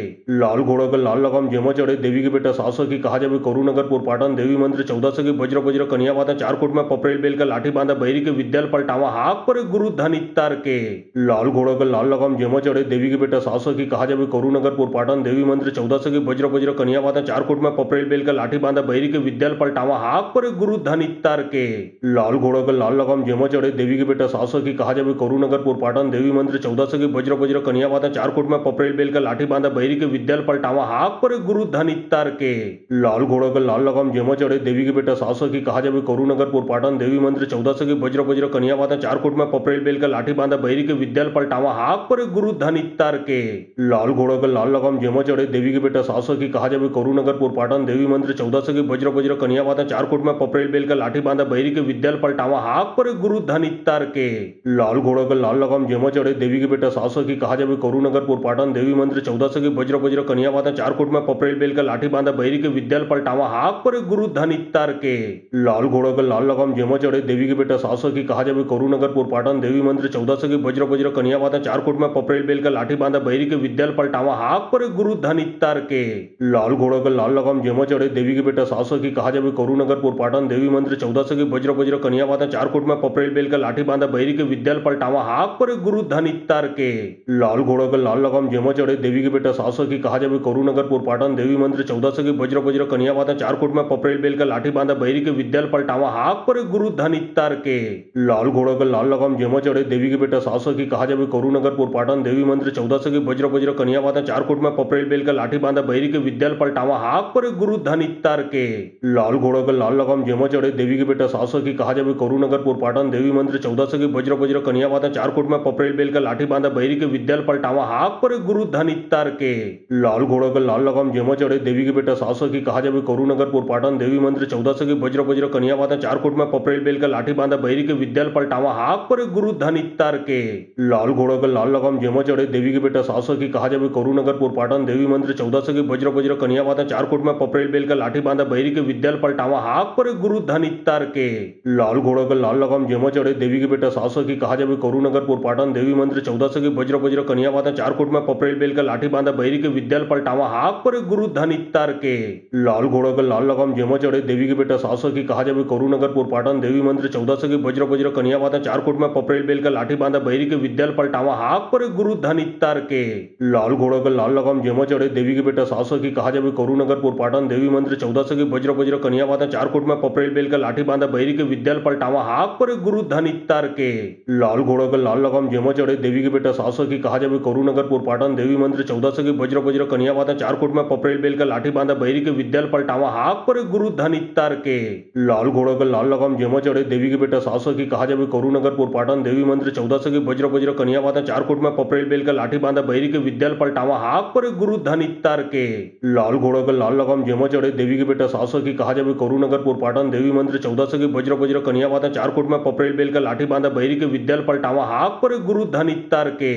लाल घोड़ा का लाल लगाम जेमा चढ़े देवी के बेटा 700 की कहा जावे करुनगर पाटन देवी मंदिर 1400 की वज्र वज्र कन्या बाधा चारकोट में पपरेल बेल का लाठी बांधा बैरी के विद्याल पलटावा हाक पर गुरु धन इत्तार के लाल घोड़ा का लाल लगाम जेमा चढ़े देवी के बेटा 700 की कहा जावे करुनगर पाटन देवी मंदिर 1400 की वज्र वज्र कन्या बाधा चारकोट में पपरेल बेल का लाठी बांधा बैरी के विद्याल पलटावा हाक पर गुरु धन इत्तार के लाल घोड़ा का लाल लगाम जेमा चढ़े देवी के बेटा 700 की कहा जावे करुनगरपुर पाटन देवी मंदिर 1400 की वज्र वज्र कन्या बाधा 4 कोट में पपरेल बेल का लाठी बांधा बहरी के विद्याल पलटावा हाक पर गुरु धन इत्तार के लाल घोड़ा का लाल लगाम जेमा चढ़े देवी के बेटा 700 की कहा जावे करुनगरपुर पाटन देवी मंदिर 1400 की वज्र वज्र कन्या बाधा 4 कोट में पपरेल बेल का लाठी बांधा बहरी के विद्याल पलटावा हाक पर गुरु धन इत्तार के लाल घोड़ा का लाल लगाम जेमा चढ़े देवी के बेटा 700 की कहा जावे करुनगरपुर पाटन देवी मंदिर 1400 की वज्र वज्र कन्या बाधा 4 कोट में पपरेल बेल का लाठी बांधा बहरी के विद्याल पलटावा हाक पर गुरु धन इत्तार के लाल घोड़ा का लाल लगाम जेमा चढ़े देवी के बेटा 700 की कहा जावे करुनगरपुर पाटन देवी मंदिर 1400 की वज्र वज्र कन्या बाधा 4 कोट में पपरेल बेल का लाठी बांधा बहरी के विद्याल पलटावा हाक पर गुरु धन इत्तार के लाल घोड़ा का लाल लगाम जेमा चढ़े देवी के बेटा 700 की कहा जावे करुनगरपुर पाटन देवी मंदिर 1400 की वज्र वज्र कन्या बाधा 4 कोट में पपरेल बेल का लाठी बांधा बहरी के विद्याल पलटावा हाक पर गुरु धन इत्तार के लाल घोड़ा का लाल लगाम जेमा चढ़े देवी के बेटा 700 की कहा जावे करुनगरपुर पाटन देवी मंदिर 1400 की वज्र वज्र कन्या बाधा 4 कोट में पपरेल बेल का लाठी बांधा बहरी के विद्याल पलटावा हाक पर गुरु धन इत्तार के लाल घोड़ा का लाल लगाम जेमा चढ़े देवी के बेटा 700 की कहा जावे करुनगरपुर पाटन देवी मंदिर 1400 की वज्र वज्र कन्या बाधा 4 कोट में पपरेल बेल का लाठी बांधा बहरी के विद्याल पलटावा हाक पर गुरु धन इत्तार के लाल घोड़ा का लाल लगाम जेमा चढ़े देवी के बेटा 700 की कहा जावे करुनगरपुर पाटन देवी मंदिर 1400 की वज्र वज्र कन्या बाधा 4 कोट में पपरेल बेल का लाठी बांधा बहरी के विद्याल पलटावा हाक पर गुरु धन इत्तार के लाल घोड़ा का लाल लगाम जेमा चढ़े देवी के बेटा 700 की कहा जावे करुनगरपुर पाटन देवी मंदिर 1400 की वज्र वज्र कन्या बाधा 4 कोट में पपरेल बेल का लाठी बांधा बहरी के विद्याल पलटावा हाक पर गुरु धन इत्तार के लाल घोड़ा का लाल लगाम जेमा चढ़े देवी के बेटा 700 की कहा जावे करुनगरपुर पाटन देवी मंदिर 1400 की वज्र वज्र कन्या बाधा 4 कोट में पपरेल बेल का लाठी बांधा बहरी के विद्याल पलटावा हाक पर गुरु धन इत्तार के लाल घोड़ा का लाल लगाम जेमा चढ़े देवी के बेटा 700 की कहा जावे करुनगरपुर पाटन देवी मंदिर 1400 की वज्र वज्र कन्या बाधा 4 कोट में पपरेल बेल का लाठी बांधा बहरी के विद्याल पलटावा हाक पर गुरु धन इत्तार के लाल घोड़ा का लाल लगाम जेमा चढ़े देवी के बेटा 700 की कहा जावे करुनगरपुर पाटन देवी मंदिर 1400 की वज्र वज्र कन्या बाधा 4 कोट में पपरेल बेल का लाठी बांधा बहरी के विद्याल पलटावा हाक पर गुरु धन इत्तार के लाल घोड़ा का लाल लगाम जेमा चढ़े देवी के बेटा 700 की कहा जावे करुनगरपुर पाटन देवी मंदिर 1400 की वज्र वज्र कन्या बाधा 4 कोट में पपरेल बेल का लाठी बांधा बहरी के विद्याल पलटावा हाक पर गुरु धन इत्तार के लाल घोड़ा का लाल लगाम जेमा चढ़े देवी के बेटा 700 की कहा जावे करुनगरपुर पाटन देवी मंदिर 1400 की वज्र वज्र कन्या बाधा 4 कोट में पपरेल बेल का लाठी बांधा बहरी के विद्याल पलटावा हाक पर गुरु धन इत्तार के लाल घोड़ा का लाल लगाम जेमा चढ़े देवी के बेटा 700 की कहा जावे करुनगरपुर पाटन देवी मंदिर 1400 की वज्र वज्र कन्या बाधा 4 कोट में पपरेल बेल का लाठी बांधा बहरी के विद्याल पलटावा हाक पर गुरु धन इत्तार के लाल घोड़ा का लाल लगाम जेमा चढ़े देवी के बेटा 700 की कहा जावे करुनगरपुर पाटन देवी मंदिर 1400 की वज्र वज्र कन्या बाधा 4 कोट में पपरेल बेल का लाठी बांधा बहरी के विद्याल पलटावा हाक पर गुरु धन इत्तार के लाल घोड़ा का लाल लगाम जेमा चढ़े देवी के बेटा 700 की कहा जावे करुनगरपुर पाटन देवी मंदिर 1400 की वज्र वज्र कन्या बाधा 4 कोट में पपरेल बेल का लाठी बांधा बहरी के विद्याल पलटावा हाक पर गुरु धन इत्तार के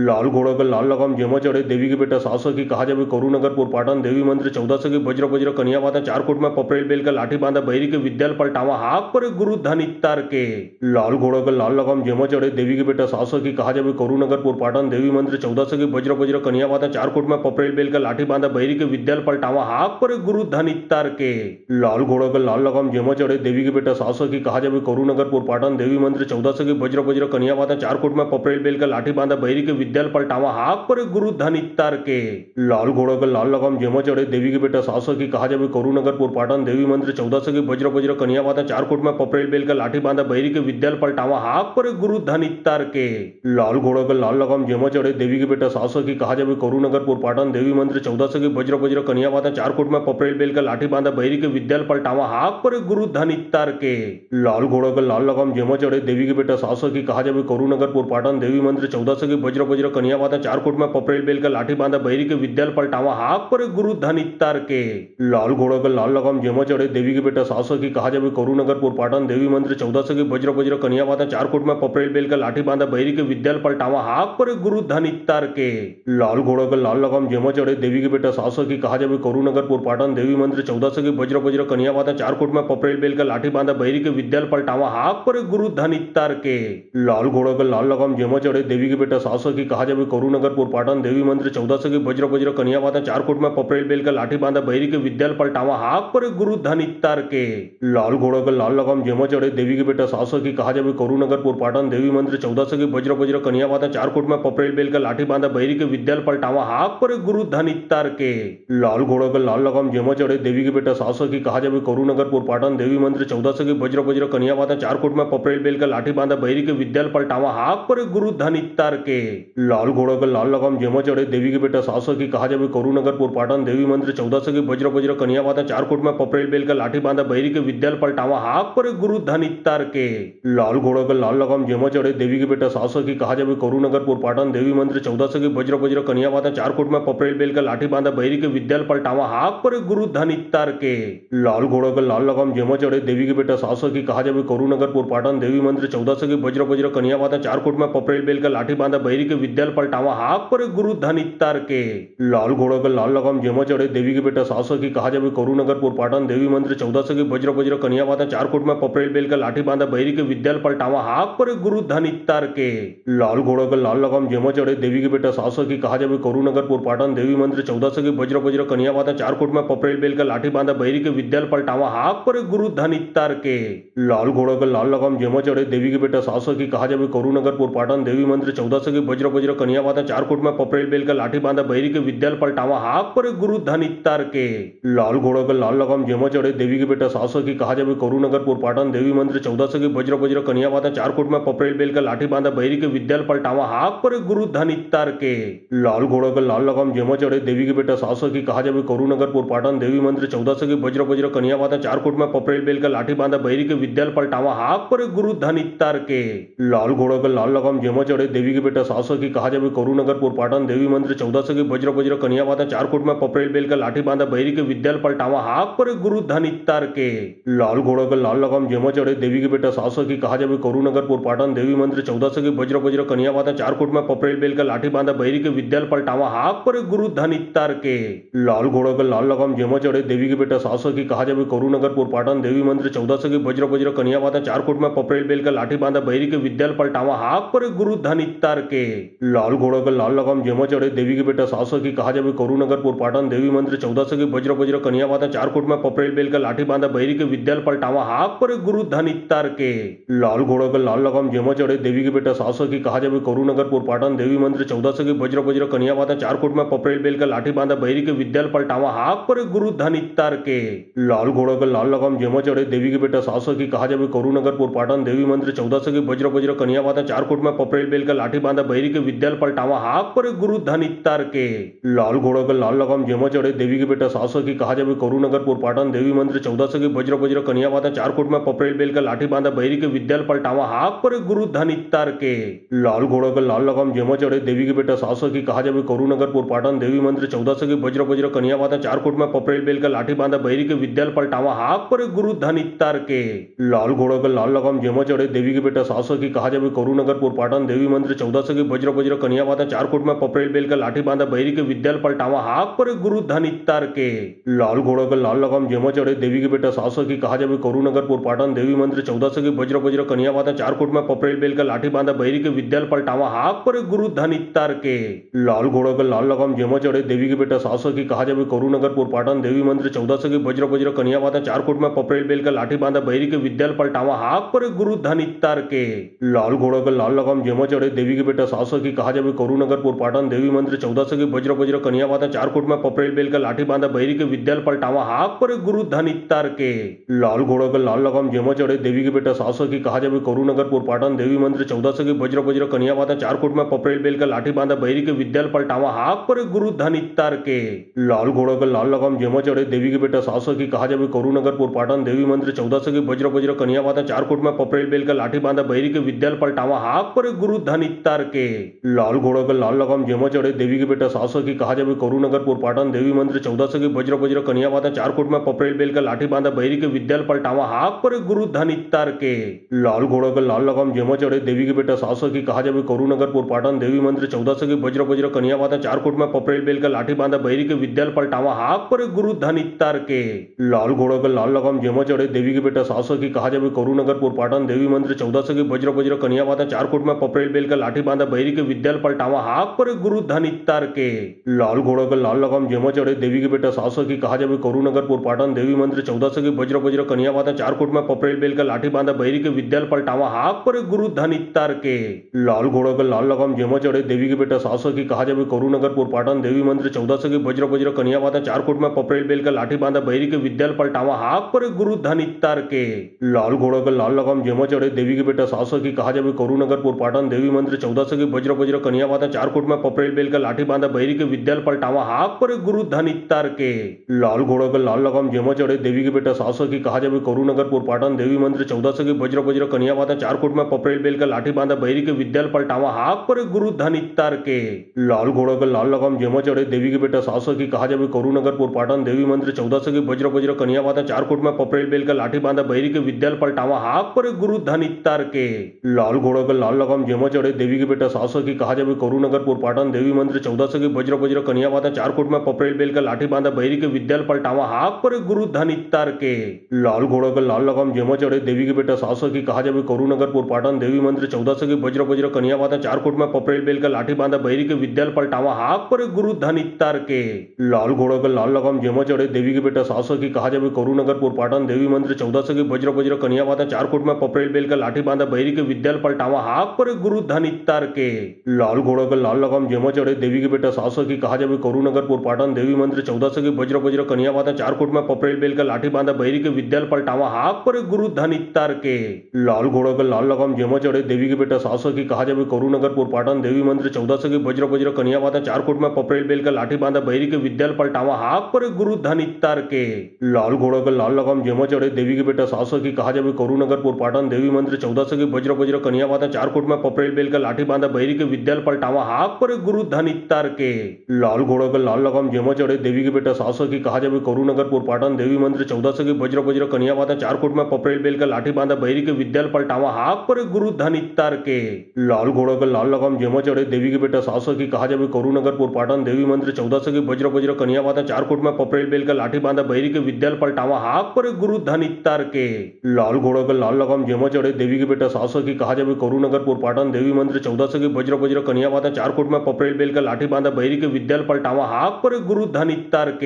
लाल घोड़ा का लाल लगाम जेमा चढ़े देवी के बेटा 700 की कहा जावे करुनगरपुर पाटन देवी मंदिर 1400 की वज्र वज्र कन्या बाधा 4 कोट में पपरेल बेल का लाठी बांधा बहरी के विद्याल पलटावा हाक पर गुरु धन इत्तार के लाल घोड़ा का लाल लगाम जेमा चढ़े देवी के बेटा 700 की कहा जावे करुनगरपुर पाटन देवी मंदिर 1400 की वज्र वज्र कन्या बाधा 4 कोट में पपरेल बेल का लाठी बांधा बहरी के विद्याल पलटावा हाक पर गुरु धन इत्तार के लाल घोड़ा का लाल लगाम जेमा चढ़े देवी के बेटा 700 की कहा जावे करुनगरपुर पाटन देवी मंदिर 1400 की वज्र वज्र कन्या बाधा 4 कोट में पपरेल बेल का लाठी बांधा बहरी के विद्याल पलटावा हाक पर गुरु धन इत्तार के लाल घोड़ा का लाल लगाम जेमा चढ़े देवी के बेटा 700 की कहा जावे करुनगरपुर पाटन देवी मंदिर 1400 की वज्र वज्र कन्या बाधा 4 कोट में पपरेल बेल का लाठी बांधा बहरी के विद्याल पलटावा हाक पर गुरु धन इत्तार के लाल घोड़ा का लाल लगाम जेमा चढ़े देवी के बेटा 700 की कहा जावे करुनगरपुर पाटन देवी मंदिर 1400 की वज्र वज्र कन्या बाधा 4 कोट में पपरेल बेल का लाठी बांधा बहरी के विद्याल पलटावा हाक पर गुरु धन इत्तार के लाल घोड़ा का लाल लगाम जेमा चढ़े देवी के बेटा 700 की कहा जावे करुनगरपुर पाटन देवी मंदिर 1400 की वज्र वज्र कन्या बाधा 4 कोट में पपरेल बेल का लाठी बांधा बहरी के विद्याल पलटावा हाक पर गुरु धन इत्तार के लाल घोड़ा का लाल लगाम जेमा चढ़े देवी के बेटा 700 की कहा जावे करुनगरपुर पाटन देवी मंदिर 1400 की वज्र वज्र कन्या बाधा 4 कोट में पपरेल बेल का लाठी बांधा बहरी के विद्याल पलटावा हाक पर गुरु धन इत्तार के लाल घोड़ा का लाल लगाम जेमा चढ़े देवी के बेटा 700 की कहा जावे करुनगरपुर पाटन देवी मंदिर 1400 की वज्र वज्र कन्या बाधा 4 कोट में पपरेल बेल का लाठी बांधा बहरी के विद्याल पलटावा हाक पर गुरु धन इत्तार के लाल घोड़ा का लाल लगाम जेमा चढ़े देवी के बेटा 700 की कहा जावे करुनगरपुर पाटन देवी मंदिर 1400 की वज्र वज्र कन्या बाधा 4 कोट में पपरेल बेल का लाठी बांधा बहरी के विद्याल पलटावा हाक पर गुरु धन इत्तार के लाल घोड़ा का लाल लगाम जेमा चढ़े देवी के बेटा 700 की कहा जावे करुनगरपुर पाटन देवी मंदिर 1400 की वज्र वज्र कन्या बाधा 4 कोट में पपरेल बेल का लाठी बांधा बहरी के विद्याल पलटावा हाक पर गुरु धन इत्तार के लाल घोड़ा का लाल लगाम जेमा चढ़े देवी के बेटा 700 की कहा जावे करुनगरपुर पाटन देवी मंदिर 1400 की वज्र वज्र कन्या कन्या बाता चार कोट में पपरेल बेल का लाठी बांधा बहिरी के विद्याल पलटावा हाक पर गुरु धन इत्तार के लाल घोड़ा का लाल लगाम जेमा चढ़े देवी के बेटा सासो की कहा जावे करुनगर पाटन देवी मंदिर 1400 की वज्र वज्र कन्या बाता चार कोट में पपरेल बेल का लाठी बांधा बहिरी के विद्याल पलटावा हाक पर गुरु धन इत्तार के लाल घोड़ा का लाल लगाम जेमा चढ़े देवी के बेटा सासो की कहा जावे करुनगर पाटन देवी मंदिर 1400 की वज्र वज्र कन्या बाता चार कोट में पपरेल बेल का लाठी बांधा बहिरी के विद्याल पलटावा हाक पर गुरु धन इत्तार के लाल घोड़ा का लाल लगाम जेमा चढ़े देवी के बेटा सासो की कहा जावे करुनगर पाटन देवी मंदिर 1400 की वज्र वज्र कन्या बाता चार कोट में पपरेल बेल का लाठी बांधा बहिरी के विद्याल पलटावा हाक पर गुरु धन इत्तार के लाल घोड़ा का लाल लगाम जेमा चढ़े देवी के बेटा सासो की कहा जावे करुनगर पाटन देवी मंदिर 1400 की वज्र वज्र कन्या बाता चार कोट में पपरेल बेल का लाठी बांधा बहिरी के विद्याल पलटावा हाक पर गुरु धन इत्तार के लाल घोड़ा का लाल लगाम जेमा चढ़े देवी के बेटा सासो की कहा जावे करुनगर पाटन देवी मंदिर 1400 की वज्र वज्र कन्या बाता चार कोट में पपरेल बेल का लाठी बांधा बहिरी के विद्याल पलटावा हाक पर गुरु धन इत्तार के लाल घोड़ा का लाल लगाम जेमा चढ़े देवी के बेटा सासो की कहा जावे करुनगर पाटन देवी मंदिर 1400 की वज्र वज्र कन्या बाता चार कोट में पपरेल बेल का लाठी बांधा बहिरी के विद्याल पलटावा हाक पर गुरु धन इत्तार के लाल घोड़ा का लाल लगाम जेमा चढ़े देवी के बेटा सासो की कहा जावे करुनगर पाटन देवी मंदिर 1400 की वज्र वज्र कन्या बाता चार कोट में पपरेल बेल का लाठी बांधा बहिरी के विद्याल पलटावा हाक पर गुरु धन इत्तार के लाल घोड़ा का लाल लगाम जेमा चढ़े देवी के बेटा सासो की कहा जावे करुनगर पाटन देवी मंदिर 1400 की वज्र वज्र कन्या बाता चार कोट में पपरेल बेल का लाठी बांधा बहिरी के विद्याल पलटावा हाक पर गुरु धन इत्तार के लाल घोड़ा का लाल लगाम जेमा चढ़े देवी के बेटा सासो की कहा जावे करुनगर पाटन देवी मंदिर 1400 की वज्र वज्र कन्या बाता चार कोट में पपरेल बेल का लाठी बांधा बहिरी के विद्याल पलटावा हाक पर गुरु धन इत्तार के लाल घोड़ा का लाल लगाम जेमा चढ़े देवी के बेटा सासो की कहा जावे करुनगर पाटन देवी मंदिर 1400 की वज्र वज्र कन्या बाता चार कोट में पपरेल बेल का लाठी बांधा बहिरी के विद्याल पलटावा हाक पर गुरु धन इत्तार के लाल घोड़ा का लाल लगाम जेमा चढ़े देवी के बेटा सासो की कहा जावे करुनगर पाटन देवी मंदिर 1400 की वज्र वज्र कन्या बाता चार कोट में पपरेल बेल का लाठी बांधा बहिरी के विद्याल पलटावा हाक पर गुरु धन इत्तार के लाल घोड़ा का लाल लगाम जेमा चढ़े देवी के बेटा सासो की कहा जावे करुनगर पाटन देवी मंदिर 1400 की वज्र वज्र कन्या बाता चार कोट में पपरेल बेल का लाठी बांधा बहिरी के विद्याल पलटावा हाक पर गुरु धन इत्तार के लाल घोड़ा का लाल लगाम जेमा चढ़े देवी के बेटा सासो की कहा जावे करुनगर पाटन देवी मंदिर 1400 की वज्र वज्र कन्या बाता चार कोट में पपरेल बेल का लाठी बांधा बहिरी के विद्याल पलटावा हाक पर गुरु धन इत्तार के लाल घोड़ा का लाल लगाम जेमा चढ़े देवी के बेटा सासो की कहा जावे करुनगर पाटन देवी मंदिर 1400 की वज्र वज्र कन्या बाता चार कोट में पपरेल बेल का लाठी बांधा बहिरी के विद्याल पलटावा हाक पर गुरु धन इत्तार के लाल घोड़ा का लाल लगाम जेमा चढ़े देवी के बेटा सासो की कहा जावे करुनगर पाटन देवी मंदिर 1400 की वज्र वज्र कन्या बाता चार कोट में पपरेल बेल का लाठी बांधा बहिरी के विद्याल पलटावा हाक पर गुरु धन इत्तार के लाल घोड़ा का लाल लगाम जेमा चढ़े देवी के बेटा सासो की कहा जावे करुनगर पाटन देवी मंदिर 1400 की वज्र वज्र कन्या बाता चार कोट में पपरेल बेल का लाठी बांधा बहिरी के विद्याल पलटावा हाक पर गुरु धन इत्तार के लाल घोड़ा का लाल लगाम जेमा चढ़े देवी के बेटा सासो की कहा जावे करुनगर पाटन देवी मंदिर 1400 की वज्र वज्र कन्या बाता चार कोट में पपरेल बेल का लाठी बांधा बहिरी के विद्याल पलटावा हाक पर गुरु धन इत्तार के लाल घोड़ा का लाल लगाम जेमा चढ़े देवी के बेटा सासो की कहा जावे करुनगर पाटन देवी मंदिर 1400 की वज्र वज्र कन्या बाता चार कोट में पपरेल बेल का लाठी बांधा बहिरी के विद्याल पलटावा हाक पर गुरु धन इत्तार के लाल घोड़ा का लाल लगाम जेमा चढ़े देवी के बेटा सासो की कहा जावे करुनगर पाटन देवी मंदिर 1400 की वज्र वज्र कन्या बाता चार कोट में पपरेल बेल का लाठी बांधा बहिरी के विद्याल पलटावा हाक पर गुरु धन इत्तार के लाल घोड़ा का लाल लगाम जेमा चढ़े देवी के बेटा सासो की कहा जावे करुनगर पाटन देवी मंदिर 1400 की वज्र वज्र कन्या बाता चार कोट में पपरेल बेल का लाठी बांधा बहिरी के विद्याल पलटावा हाक पर गुरु धन इत्तार के लाल घोड़ा का लाल लगाम जेमा चढ़े देवी के बेटा सासो की कहा जावे करुनगर पाटन देवी मंदिर 1400 की वज्र वज्र कन्या बाता चार कोट में पपरेल बेल का लाठी बांधा बहिरी के विद्याल पलटावा हाक पर गुरु धन इत्तार के लाल घोड़ा का लाल लगाम जेमा चढ़े देवी के बेटा सासो की कहा जावे करुनगर पाटन देवी मंदिर 1400 की वज्र वज्र कन्या बाता चार कोट में पपरेल बेल का लाठी बांधा बहिरी के विद्याल पलटावा हाक पर गुरु धन इत्तार के लाल घोड़ा का लाल लगाम जेमा चढ़े देवी के बेटा सासो की कहा जावे करुनगर पाटन देवी मंदिर 1400 की वज्र वज्र कन्या बाता चार कोट में पपरेल बेल का लाठी बांधा बहिरी के विद्याल पलटावा हाक पर गुरु धन इत्तार के लाल घोड़ा का लाल लगाम जेमा चढ़े देवी के बेटा सासो की कहा जावे करुनगर पाटन देवी मंदिर 1400 की वज्र वज्र कन्या बाता चार कोट में पपरेल बेल का लाठी बांधा बहिरी के विद्याल पलटावा हाक पर गुरु धन इत्तार के लाल घोड़ा का लाल लगाम जेमा चढ़े देवी के बेटा सासो की कहा जावे करुनगर पाटन देवी मंदिर 1400 की वज्र वज्र कन्या बाता चार कोट में पपरेल बेल का लाठी बांधा बहिरी के विद्याल पलटावा हाक पर गुरु धन इत्तार के लाल घोड़ा का लाल लगाम जेमा चढ़े देवी के बेटा सासो की कहा जावे करुनगर पाटन देवी मंदिर 1400 की वज्र वज्र कन्या बाता चार कोट में पपरेल बेल का लाठी बांधा बहिरी के विद्याल पलटावा हाक पर गुरु धन इत्तार के लाल घोड़ा का लाल लगाम जेमा चढ़े देवी के बेटा सासो की कहा जावे करुनगर पाटन देवी मंदिर 1400 की वज्र वज्र कन्या बाता चार कोट में पपरेल बेल का लाठी बांधा बहिरी के विद्याल पलटावा हाक पर गुरु धन इत्तार के लाल घोड़ा का लाल लगाम जेमा चढ़े देवी के बेटा 700 की कहा जावे करुनगरपुर पाटन देवी मंदिर 1400 की वज्र वज्र कन्या वाता 4 कोट में पपरेल बेल का लाठी बांधा बहिरी के विद्याल पलटावा हाक पर गुरु धन इत्तार के लाल घोड़ा का लाल लगाम जेमा चढ़े देवी के बेटा 700 की कहा जावे करुनगरपुर पाटन देवी मंदिर 1400 की वज्र वज्र कन्या वाता 4 कोट में पपरेल बेल का लाठी बांधा बहिरी के विद्याल पलटावा हाक पर गुरु धन इत्तार के लाल घोड़ा का लाल लगाम जेमा चढ़े देवी के बेटा 700 की कहा जावे करुनगरपुर पाटन देवी मंदिर 1400 की वज्र वज्र कन्या वाता 4 कोट में पपरेल बेल का लाठी बांधा बहिरी के विद्याल पलटावा हाक पर गुरु धन इत्तार के लाल घोड़ा का लाल लगाम जेमा चढ़े देवी के बेटा 700 की कहा जावे करुनगरपुर पाटन देवी मंदिर 1400 की वज्र वज्र कन्या वाता 4 कोट में पपरेल बेल का लाठी बांधा बहिरी के विद्याल पलटावा हाक पर गुरु धन इत्तार के लाल घोड़ा का लाल लगाम जेमा चढ़े देवी के बेटा 700 की कहा जावे करुनगरपुर पाटन देवी मंदिर 1400 की वज्र वज्र कन्या वाता 4 कोट में पपरेल बेल का लाठी बांधा बहिरी के विद्याल पलटावा हाक पर गुरु धन इत्तार के लाल घोड़ा का लाल लगाम जेमा चढ़े देवी के बेटा 700 की कहा जावे करुनगरपुर पाटन देवी मंदिर 1400 की वज्र वज्र कन्या वाता 4 कोट में पपरेल बेल का लाठी बांधा बहिरी के विद्याल पलटावा हाक पर गुरु धन इत्तार के लाल घोड़ा का लाल लगाम जेमा चढ़े देवी के बेटा 700 की कहा जावे करुनगरपुर पाटन देवी मंदिर 1400 की वज्र वज्र कन्या वाता 4 कोट में पपरेल बेल का लाठी बांधा बहिरी के विद्याल पलटावा हाक पर गुरु धन इत्तार के लाल घोड़ा का लाल लगाम जेमा चढ़े देवी के बेटा 700 की कहा जावे करुनगरपुर पाटन देवी मंदिर 1400 की वज्र वज्र कन्या वाता 4 कोट में पपरेल बेल का लाठी बांधा बहिरी के विद्याल पलटावा हाक पर गुरु धन इत्तार के लाल घोड़ा का लाल लगाम जेमा चढ़े देवी के बेटा 700 की कहा जावे करुनगरपुर पाटन देवी मंदिर 1400 की वज्र वज्र कन्या वाता 4 कोट में पपरेल बेल का लाठी बांधा बहिरी के विद्याल पलटावा हाक पर गुरु धन इत्तार के लाल घोड़ा का लाल लगाम जेमा चढ़े देवी के बेटा 700 की कहा जावे करुनगरपुर पाटन देवी मंदिर 1400 की वज्र वज्र कन्या वाता 4 कोट में पपरेल बेल का लाठी बांधा बहिरी के विद्याल पलटावा हाक पर गुरु धन इत्तार के लाल घोड़ा का लाल लगाम जेमा चढ़े देवी के बेटा 700 की कहा जावे करुनगरपुर पाटन देवी मंदिर 1400 की वज्र वज्र कन्या वाता 4 कोट में पपरेल बेल का लाठी बांधा बहिरी के विद्याल पलटावा हाक पर गुरु धन इत्तार के लाल घोड़ा का लाल लगाम जेमा चढ़े देवी के बेटा 700 की कहा जावे करुनगरपुर पाटन देवी मंदिर 1400 की वज्र वज्र कन्या वाता 4 कोट में पपरेल बेल का लाठी बांधा बहिरी के विद्याल पलटावा हाक पर गुरु धन इत्तार के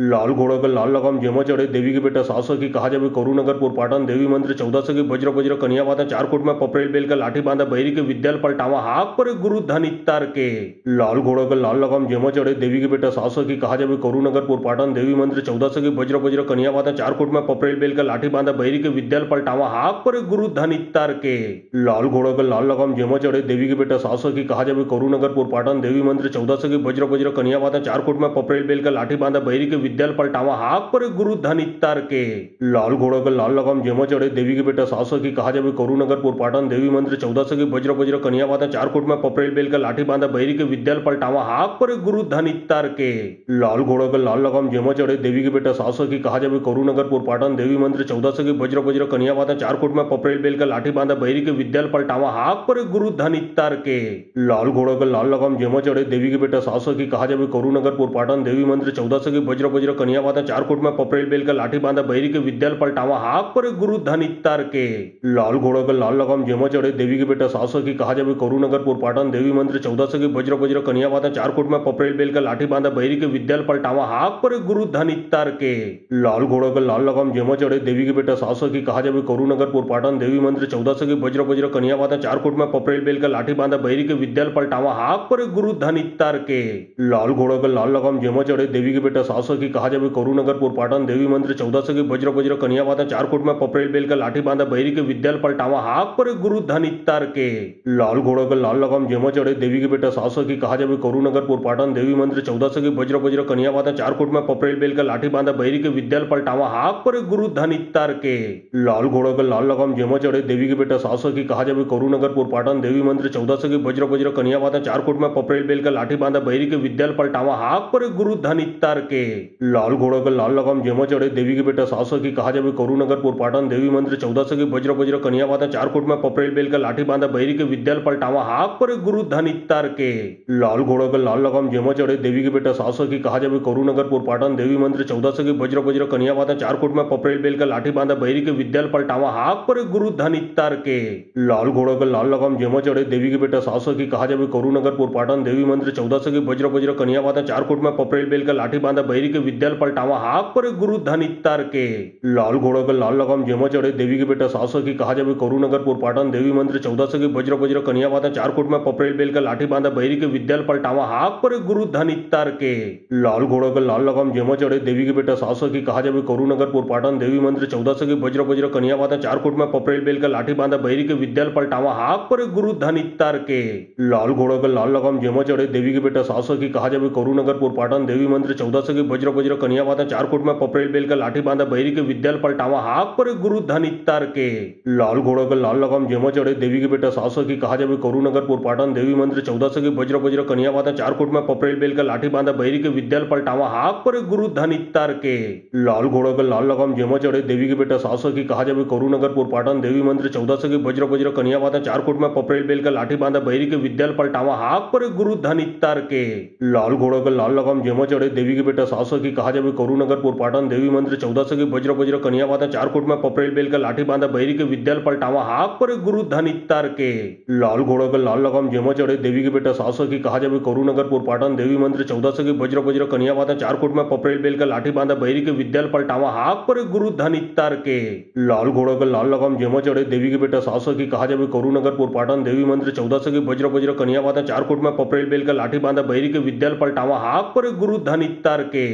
लाल घोड़ा का लाल लगाम जेमा चढ़े देवी के बेटा 700 की कहा जावे करुनगरपुर पाटन देवी मंदिर 1400 की वज्र वज्र कन्या वाता 4 कोट में पपरेल बेल का लाठी बांधा बहिरी के विद्याल पलटावा हाक पर गुरु धन इत्तार के लाल घोड़ा का लाल लगाम जेमा चढ़े देवी के बेटा 700 की कहा जावे करुनगरपुर पाटन देवी मंदिर 1400 की वज्र वज्र कन्या वाता 4 कोट में पपरेल बेल का लाठी बांधा बहिरी के विद्याल पलटावा हाक पर गुरु धन इत्तार के लाल घोड़ा का लाल लगाम जेमा चढ़े देवी के बेटा 700 की कहा जावे करुनगरपुर पाटन देवी मंदिर 1400 की वज्र वज्र कन्या वाता 4 कोट में पपरेल बेल का लाठी बांधा बहिरी के विद्याल पलटावा हाक पर गुरु धन इत्तार के लाल घोड़ा का लाल लगाम जेमा चढ़े देवी के बेटा 700 की कहा जावे करुनगरपुर पाटन देवी मंदिर 1400 की वज्र वज्र कन्या वाता 4 कोट में पपरेल बेल का लाठी बांधा बहिरी के विद्याल पलटावा हाक पर गुरु धन इत्तार के लाल घोड़ा का लाल लगाम जेमा चढ़े देवी के बेटा 700 की कहा जावे करुनगरपुर पाटन देवी मंदिर 1400 की वज्र वज्र कन्या वाता 4 कोट में पपरेल बेल का लाठी बांधा बहिरी के विद्याल पलटावा हाक पर गुरु धन इत्तार के लाल घोड़ा का लाल लगाम जेमा चढ़े देवी के बेटा 700 की कहा जावे करुनगरपुर पाटन देवी मंदिर 1400 की वज्र वज्र कन्या वाता 4 कोट में पपरेल बेल का लाठी बांधा बहिरी के विद्याल पलटावा हाक पर गुरु धन इत्तार के लाल घोड़ा का लाल लगाम जेमा चढ़े देवी के बेटा 700 की कहा जावे करुनगरपुर पाटन देवी मंदिर 1400 की वज्र वज्र कन्या वाता 4 कोट में पपरेल बेल का लाठी बांधा बहिरी के विद्याल पलटावा हाक पर गुरु धन इत्तार के लाल घोड़ा का लाल लगाम जेमा चढ़े देवी के बेटा 700 की कहा जावे करुनगरपुर पाटन देवी मंदिर 1400 की वज्र वज्र कन्या वाता 4 कोट में पपरेल बेल का लाठी बांधा बहिरी के विद्याल पलटावा हाक पर गुरु धन इत्तार के लाल घोड़ा का लाल लगाम जेमा चढ़े देवी के बेटा 700 की कहा जावे करुनगरपुर पाटन देवी मंदिर 1400 की वज्र वज्र कन्या वाता 4 कोट में पपरेल बेल का लाठी बांधा बहिरी के विद्याल पलटावा हाक पर गुरु धन इत्तार के लाल घोड़ा का लाल लगाम जेमा चढ़े देवी के बेटा 700 की कहा जावे करुनगरपुर पाटन देवी मंदिर 1400 की वज्र वज्र कन्या वाता 4 कोट में पपरेल बेल का लाठी बांधा बहिरी के विद्याल पलटावा हाक पर गुरु धन इत्तार के लाल घोड़ा का लाल लगाम जेमा चढ़े देवी के बेटा 700 की कहा जावे करुनगरपुर पाटन देवी मंदिर 1400 की वज्र वज्र कन्या वाता 4 कोट में पपरेल बेल का लाठी बांधा बहिरी के विद्याल पलटावा हाक पर गुरु धन इत्तार के लाल घोड़ा का लाल लगाम जेमा चढ़े देवी के बेटा 700 की कहा जावे करुनगरपुर पाटन देवी मंदिर 1400 की वज्र वज्र कन्या वाता 4 कोट में पपरेल बेल का लाठी बांधा बहिरी के विद्याल पलटावा हाक पर गुरु धन इत्तार के लाल घोड़ा का लाल लगाम जेमा चढ़े देवी के बेटा 700 की कहा जावे करुनगरपुर पाटन देवी मंदिर 1400 की वज्र वज्र कन्या वाता 4 कोट में पपरेल बेल का लाठी बांधा बहिरी के विद्याल पलटावा हाक पर गुरु धन इत्तार के लाल घोड़ा का लाल लगाम जेमा चढ़े देवी के बेटा 700 की कहा जावे करुनगरपुर पाटन देवी मंदिर 1400 की वज्र वज्र कन्या वाता 4 कोट में पपरेल बेल का लाठी बांधा बहिरी के विद्याल पलटावा हाक पर गुरु धन इत्तार के लाल घोड़ा का लाल लगाम जेमा चढ़े देवी के बेटा 700 की कहा जावे करुनगरपुर पाटन देवी मंदिर 1400 की वज्र वज्र कन्या वाता 4 कोट में पपरेल बेल का लाठी बांधा बहिरी के विद्याल पलटावा हाक पर गुरु धन इत्तार के लाल घोड़ा का लाल लगाम जेमा चढ़े देवी के बेटा 700 की कहा जावे करुनगरपुर पाटन देवी मंदिर 1400 की वज्र बजर कन्या बाता चार कोट में पपरेल बेल का लाठी बांधा बहरी के विद्याल पलटावा हाक पर गुरु धन इत्तार के लाल घोड़ा का लाल लगाम जेमा चढ़े देवी के बेटा सास की कहा जावे करुनगरपुर पाटन देवी मंदिर 1400 की बजर बजर कन्या बाता चार कोट में पपरेल बेल का लाठी बांधा बहरी के विद्याल पलटावा हाक पर गुरु धन इत्तार के लाल घोड़ा का लाल लगाम जेमा चढ़े देवी के बेटा सास की कहा जावे करुनगरपुर पाटन देवी मंदिर 1400 की बजर बजर कन्या बाता चार कोट में पपरेल बेल का लाठी बांधा बहरी के विद्याल पलटावा हाक पर गुरु धन इत्तार के लाल घोड़ा का लाल लगाम जेमा चढ़े देवी के बेटा सास की कहा जावे करुनगरपुर पाटन देवी मंदिर 1400 की बजर बजर कन्या बाता चार कोट में पपरेल बेल का लाठी बांधा बहरी के विद्याल पलटावा हाक पर गुरु धन इत्तार के लाल घोड़ा का लाल लगाम जेमा चढ़े देवी के बेटा सास की कहा जावे करुनगरपुर पाटन देवी मंदिर 1400 की बजर बजर कन्या बाता चार कोट में पपरेल बेल का लाठी बांधा बहरी के विद्याल पलटावा हाक पर गुरु धन इत्तार के लाल घोड़ा का लाल लगाम जेमा चढ़े देवी के बेटा सास की कहा जावे करुनगरपुर पाटन देवी मंदिर 1400 की बजर बजर कन्या बाता चार कोट में पपरेल बेल का लाठी बांधा बहरी के विद्याल पलटावा हाक पर गुरु धन इत्तार के लाल घोड़ा का लाल लगाम जेमा चढ़े देवी के बेटा सास की कहा जावे करुनगरपुर पाटन देवी मंदिर 1400 की बजर बजर कन्या बाता चार कोट में पपरेल बेल का लाठी बांधा बहरी के विद्याल पलटावा हाक पर गुरु धन इत्तार के।